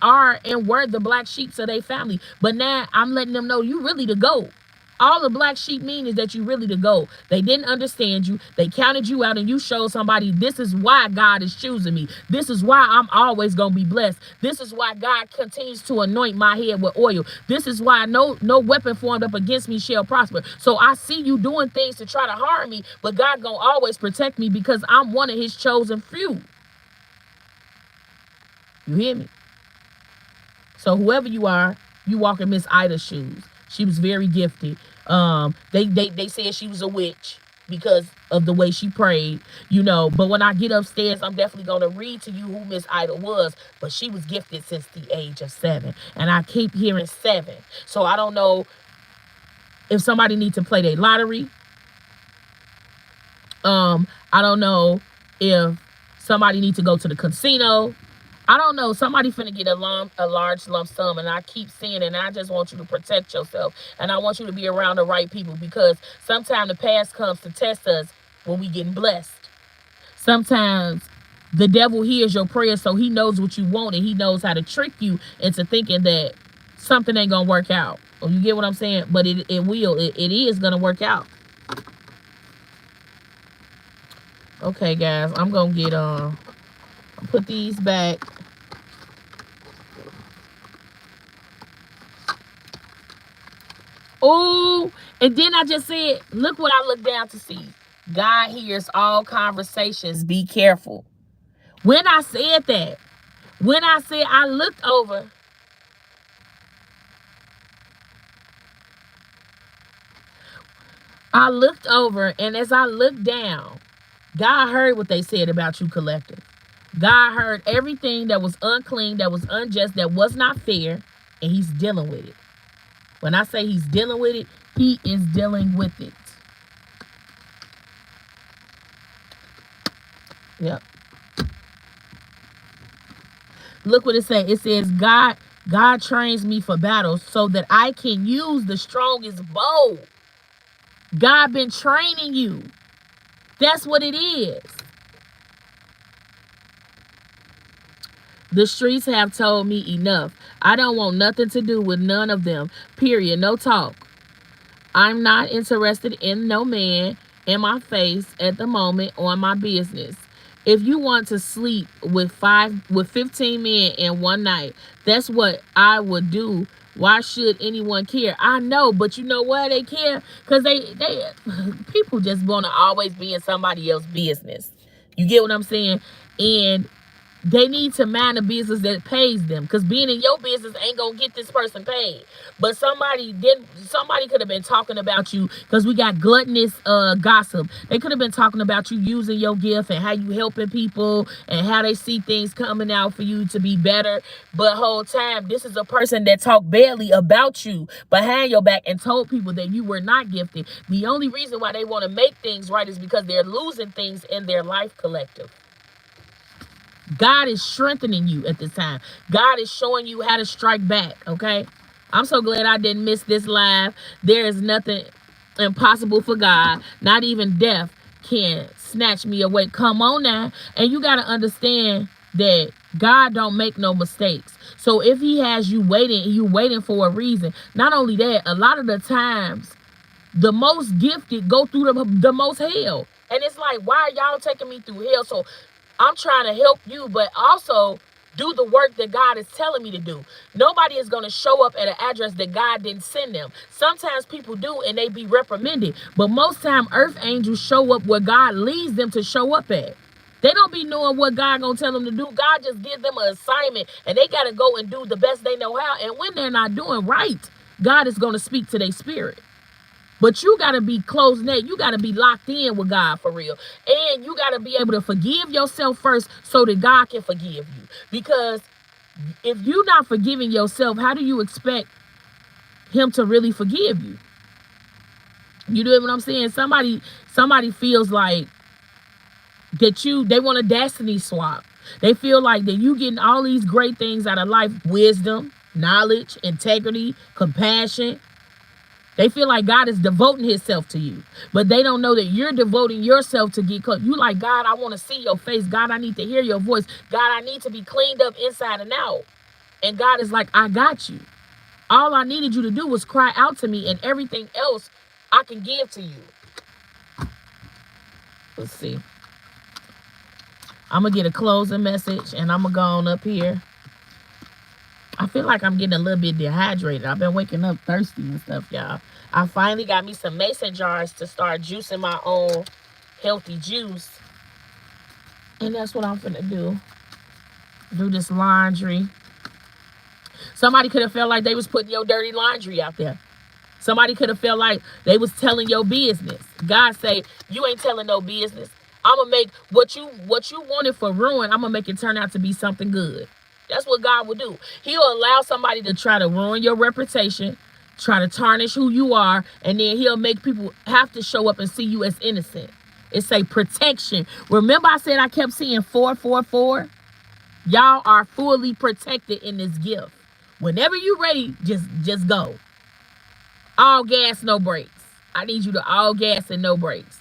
are and were the black sheep of their family. But now I'm letting them know you really the GOAT. All the black sheep mean is that you really the GOAT. They didn't understand you. They counted you out, and you showed somebody this is why God is choosing me. This is why I'm always gonna be blessed. This is why God continues to anoint my head with oil. This is why no weapon formed up against me shall prosper. So I see you doing things to try to harm me, but God gonna always protect me because I'm one of His chosen few. You hear me? So whoever you are, you walk in Miss Ida's shoes. She was very gifted. They said she was a witch because of the way she prayed, But when I get upstairs, I'm definitely gonna read to you who Miss Ida was. But she was gifted since the age of 7, and I keep hearing 7. So I don't know if somebody needs to play their lottery. I don't know if somebody needs to go to the casino. I don't know. Somebody finna get a large lump sum, and I keep seeing it, and I just want you to protect yourself, and I want you to be around the right people, because sometimes the past comes to test us when we getting blessed. Sometimes the devil hears your prayers, so he knows what you want, and he knows how to trick you into thinking that something ain't gonna work out. You get what I'm saying? But it is gonna work out. Okay, guys, I'm gonna get put these back. Oh, and then I just said, look what I looked down to see. God hears all conversations. Be careful. When I said that, I looked over. And as I looked down, God heard what they said about you, collective. God heard everything that was unclean, that was unjust, that was not fair, and He's dealing with it. When I say He's dealing with it, He is dealing with it. Yep. Look what it says. It says, God trains me for battles so that I can use the strongest bow. God been training you. That's what it is. The streets have told me enough. I don't want nothing to do with none of them. Period. No talk. I'm not interested in no man in my face at the moment or my business. If you want to sleep with 15 men in one night, that's what I would do. Why should anyone care? I know, but you know why they care? Because they people just want to always be in somebody else's business. You get what I'm saying? And they need to mind a business that pays them, because being in your business ain't gonna get this person paid. But somebody could have been talking about you, because we got gluttonous gossip. They could have been talking about you using your gift and how you helping people and how they see things coming out for you to be better. But whole time, this is a person that talked badly about you behind your back and told people that you were not gifted. The only reason why they want to make things right is because they're losing things in their life, collective. God is strengthening you at this time. God is showing you how to strike back, okay? I'm so glad I didn't miss this live. There is nothing impossible for God. Not even death can snatch me away. Come on now. And you got to understand that God don't make no mistakes. So if He has you waiting for a reason. Not only that, a lot of the times, the most gifted go through the most hell. And it's like, why are y'all taking me through hell? So I'm trying to help you, but also do the work that God is telling me to do. Nobody is going to show up at an address that God didn't send them. Sometimes people do, and they be reprimanded. But most time, earth angels show up where God leads them to show up at. They don't be knowing what God going to tell them to do. God just gives them an assignment, and they got to go and do the best they know how. And when they're not doing right, God is going to speak to their spirit. But you got to be close knit. You got to be locked in with God for real. And you got to be able to forgive yourself first so that God can forgive you. Because if you're not forgiving yourself, how do you expect him to really forgive you? You know what I'm saying? Somebody feels like they want a destiny swap. They feel like that you getting all these great things out of life: wisdom, knowledge, integrity, compassion. They feel like God is devoting himself to you, but they don't know that you're devoting yourself to get close. You like, God, I want to see your face. God, I need to hear your voice. God, I need to be cleaned up inside and out. And God is like, I got you. All I needed you to do was cry out to me, and everything else I can give to you. Let's see. I'm going to get a closing message, and I'm going to go on up here. I feel like I'm getting a little bit dehydrated. I've been waking up thirsty and stuff, y'all. I finally got me some mason jars to start juicing my own healthy juice. And that's what I'm finna do. Do this laundry. Somebody could have felt like they was putting your dirty laundry out there. Somebody could have felt like they was telling your business. God say, you ain't telling no business. I'm going to make what you wanted for ruin, I'm going to make it turn out to be something good. That's what God will do. He'll allow somebody to try to ruin your reputation, try to tarnish who you are, and then he'll make people have to show up and see you as innocent. It's a protection. Remember I said I kept seeing 444? Y'all are fully protected in this gift. Whenever you're ready, just go. All gas, no brakes. I need you to all gas and no brakes.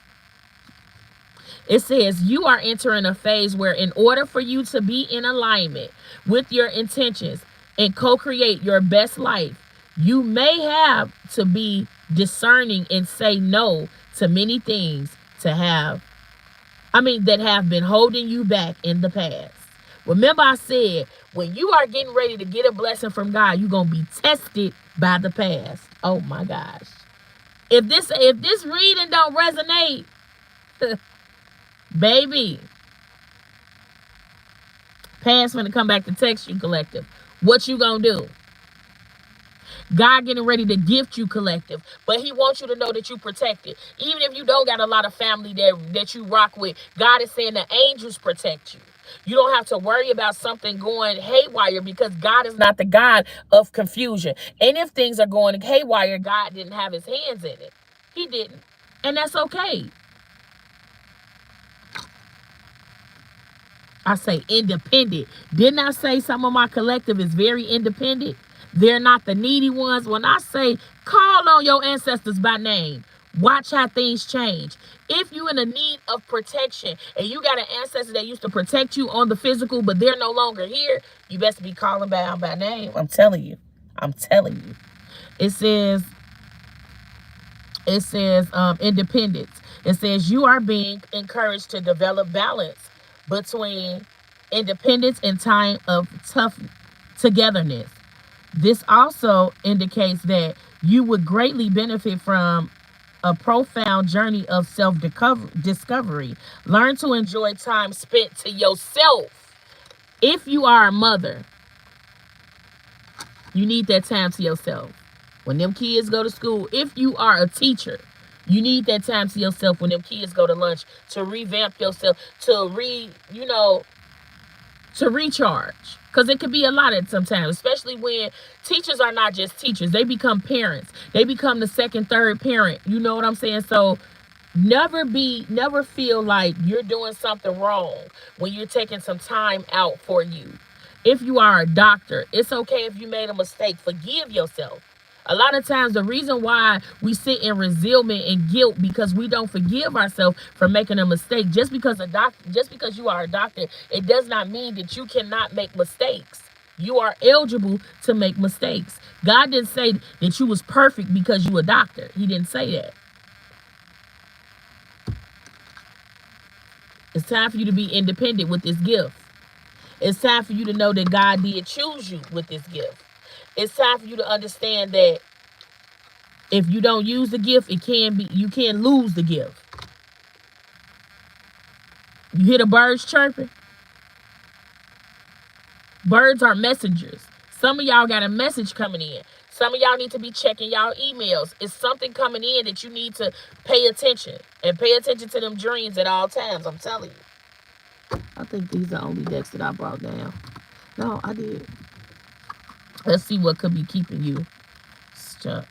It says you are entering a phase where in order for you to be in alignment with your intentions and co-create your best life, you may have to be discerning and say no to many things that have been holding you back in the past. Remember I said, when you are getting ready to get a blessing from God, you're going to be tested by the past. Oh my gosh. If this reading don't resonate, baby, past finna come back to text you, collective. What you gonna do? God getting ready to gift you, collective, but he wants you to know that you protected. Even if you don't got a lot of family that you rock with, God is saying the angels protect you. You don't have to worry about something going haywire because God is not the God of confusion. And if things are going haywire, God didn't have his hands in it. He didn't. And that's okay. I say independent. Didn't I say some of my collective is very independent? They're not the needy ones. When I say call on your ancestors by name, watch how things change. If you're in a need of protection and you got an ancestor that used to protect you on the physical, but they're no longer here, you best be calling down by name. I'm telling you. It says independence. It says you are being encouraged to develop balance between independence and time of tough togetherness. This also indicates that you would greatly benefit from a profound journey of self-discovery. Learn to enjoy time spent to yourself. If you are a mother, you need that time to yourself. When them kids go to school, if you are a teacher, you need that time to yourself when them kids go to lunch, to revamp yourself, to recharge. Because it could be a lot at sometimes, especially when teachers are not just teachers. They become parents. They become the second, third parent. You know what I'm saying? So never feel like you're doing something wrong when you're taking some time out for you. If you are a doctor, it's okay if you made a mistake. Forgive yourself. A lot of times the reason why we sit in resentment and guilt because we don't forgive ourselves for making a mistake. Just because you are a doctor, it does not mean that you cannot make mistakes. You are eligible to make mistakes. God didn't say that you was perfect because you a doctor. He didn't say that. It's time for you to be independent with this gift. It's time for you to know that God did choose you with this gift. It's time for you to understand that if you don't use the gift, you can lose the gift. You hear the birds chirping? Birds are messengers. Some of y'all got a message coming in. Some of y'all need to be checking y'all emails. It's something coming in that you need to pay attention. And pay attention to them dreams at all times. I'm telling you. I think these are only decks that I brought down. No, I did. Let's see what could be keeping you stuck.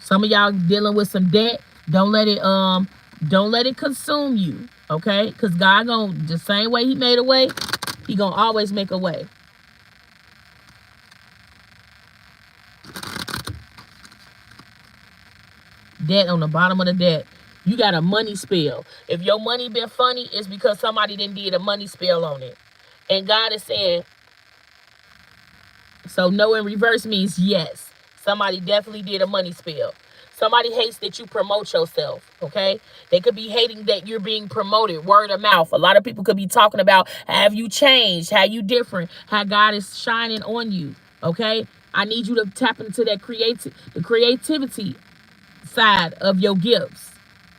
Some of y'all dealing with some debt. Don't let it consume you. Okay? Because God gonna, the same way he made a way, he gonna always make a way. Debt on the bottom of the debt. You got a money spell. If your money been funny, it's because somebody didn't did a money spell on it. And God is saying, so no in reverse means yes. Somebody definitely did a money spell. Somebody hates that you promote yourself, okay? They could be hating that you're being promoted, word of mouth. A lot of people could be talking about, have you changed? How you different? How God is shining on you, okay? I need you to tap into that creativity side of your gifts.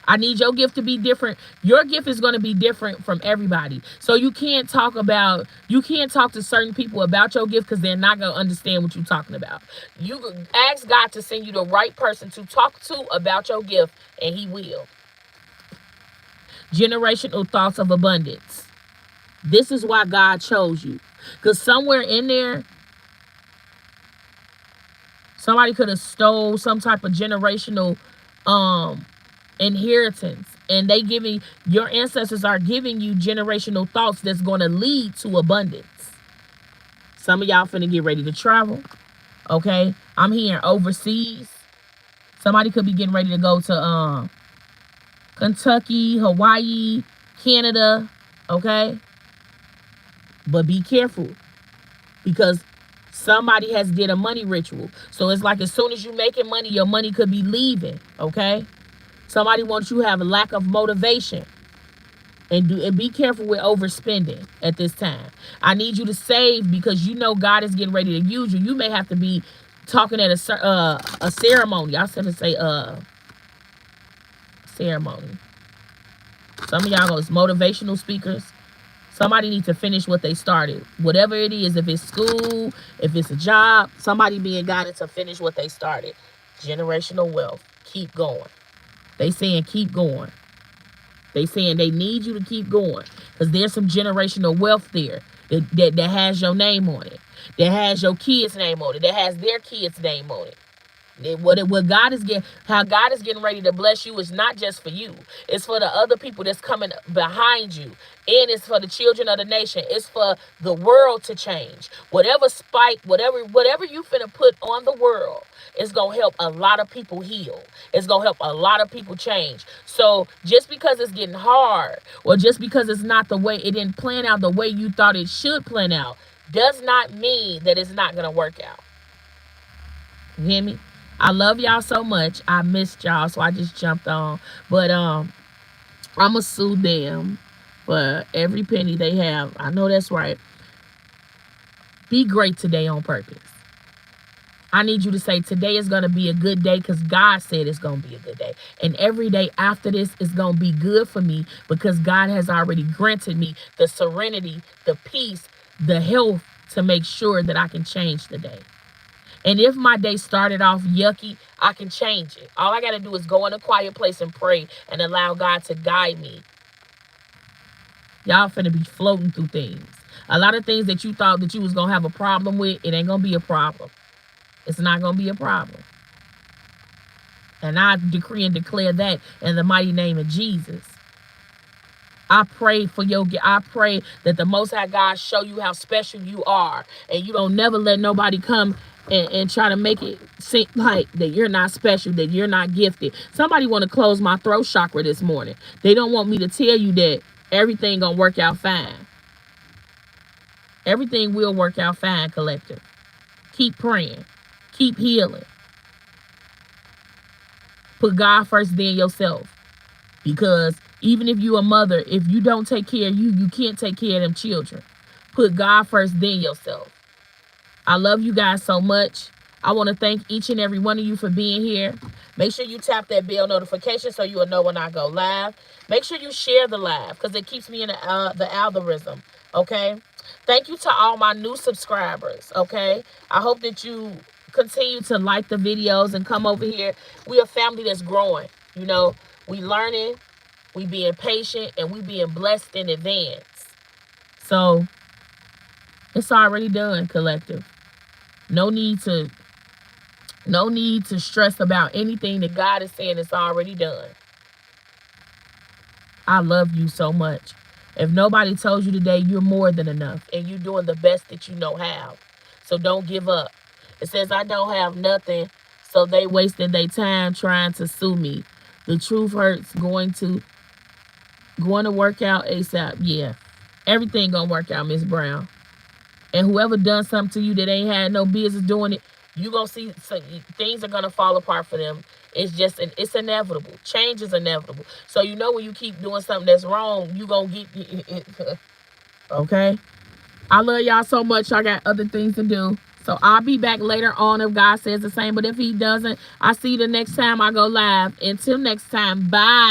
I need your gift to be different. Your gift is going to be different from everybody. So you can't talk to certain people about your gift because they're not going to understand what you're talking about. You ask God to send you the right person to talk to about your gift, and he will. Generational thoughts of abundance. This is why God chose you. Because somewhere in there, somebody could have stole some type of generational inheritance, and your ancestors are giving you generational thoughts that's going to lead to abundance. Some of y'all finna get ready to travel. Okay, I'm hearing overseas. Somebody could be getting ready to go to Kentucky, Hawaii, Canada. Okay, but be careful, because somebody has did a money ritual. So it's like as soon as you making money, your money could be leaving. Okay, somebody wants you to have a lack of motivation. And be careful with overspending at this time. I need you to save, because you know God is getting ready to use you. You may have to be talking at a ceremony. I said to say ceremony. Some of y'all is motivational speakers. Somebody needs to finish what they started. Whatever it is, if it's school, if it's a job, somebody being guided to finish what they started. Generational wealth. Keep going. They saying keep going. They saying they need you to keep going, because there's some generational wealth there that has your name on it, that has your kids' name on it, that has their kids' name on it. How God is getting ready to bless you is not just for you. It's for the other people that's coming behind you. And it's for the children of the nation. It's for the world to change. Whatever you finna put on the world, it's gonna help a lot of people heal. It's gonna help a lot of people change. So just because it's getting hard, or just because it's not the way, it didn't plan out the way you thought it should plan out, does not mean that it's not gonna work out. You hear me? I love y'all so much. I missed y'all, so I just jumped on. But I'ma sue them for every penny they have. I know that's right. Be great today on purpose. I need you to say today is going to be a good day, because God said it's going to be a good day. And every day after this is going to be good for me, because God has already granted me the serenity, the peace, the health to make sure that I can change the day. And if my day started off yucky, I can change it. All I got to do is go in a quiet place and pray and allow God to guide me. Y'all finna be floating through things. A lot of things that you thought that you was going to have a problem with, it ain't going to be a problem. It's not going to be a problem. And I decree and declare that in the mighty name of Jesus. I pray that the Most High God show you how special you are, and you don't never let nobody come and try to make it seem like that you're not special, that you're not gifted. Somebody want to close my throat chakra this morning. They don't want me to tell you that everything gonna work out fine. Everything will work out fine, collective. Keep praying. Keep healing. Put God first, then yourself. Because even if you a mother, if you don't take care of you, you can't take care of them children. Put God first, then yourself. I love you guys so much. I want to thank each and every one of you for being here. Make sure you tap that bell notification so you will know when I go live. Make sure you share the live, because it keeps me in the algorithm. Okay? Thank you to all my new subscribers, okay? I hope that you continue to like the videos and come over here. We a family that's growing. You know, we learning, we being patient, and we being blessed in advance. So it's already done, collective. No need to stress about anything that God is saying. It's already done. I love you so much. If nobody told you today, you're more than enough and you're doing the best that you know how. So don't give up. It says, I don't have nothing, so they wasted their time trying to sue me. The truth hurts. Going to work out ASAP. Yeah. Everything gonna work out, Miss Brown. And whoever done something to you that ain't had no business doing it, you gonna see things are gonna fall apart for them. It's inevitable. Change is inevitable. So you know when you keep doing something that's wrong, you gonna get it. Okay. I love y'all so much. I got other things to do. So I'll be back later on if God says the same. But if he doesn't, I'll see you the next time I go live. Until next time, bye.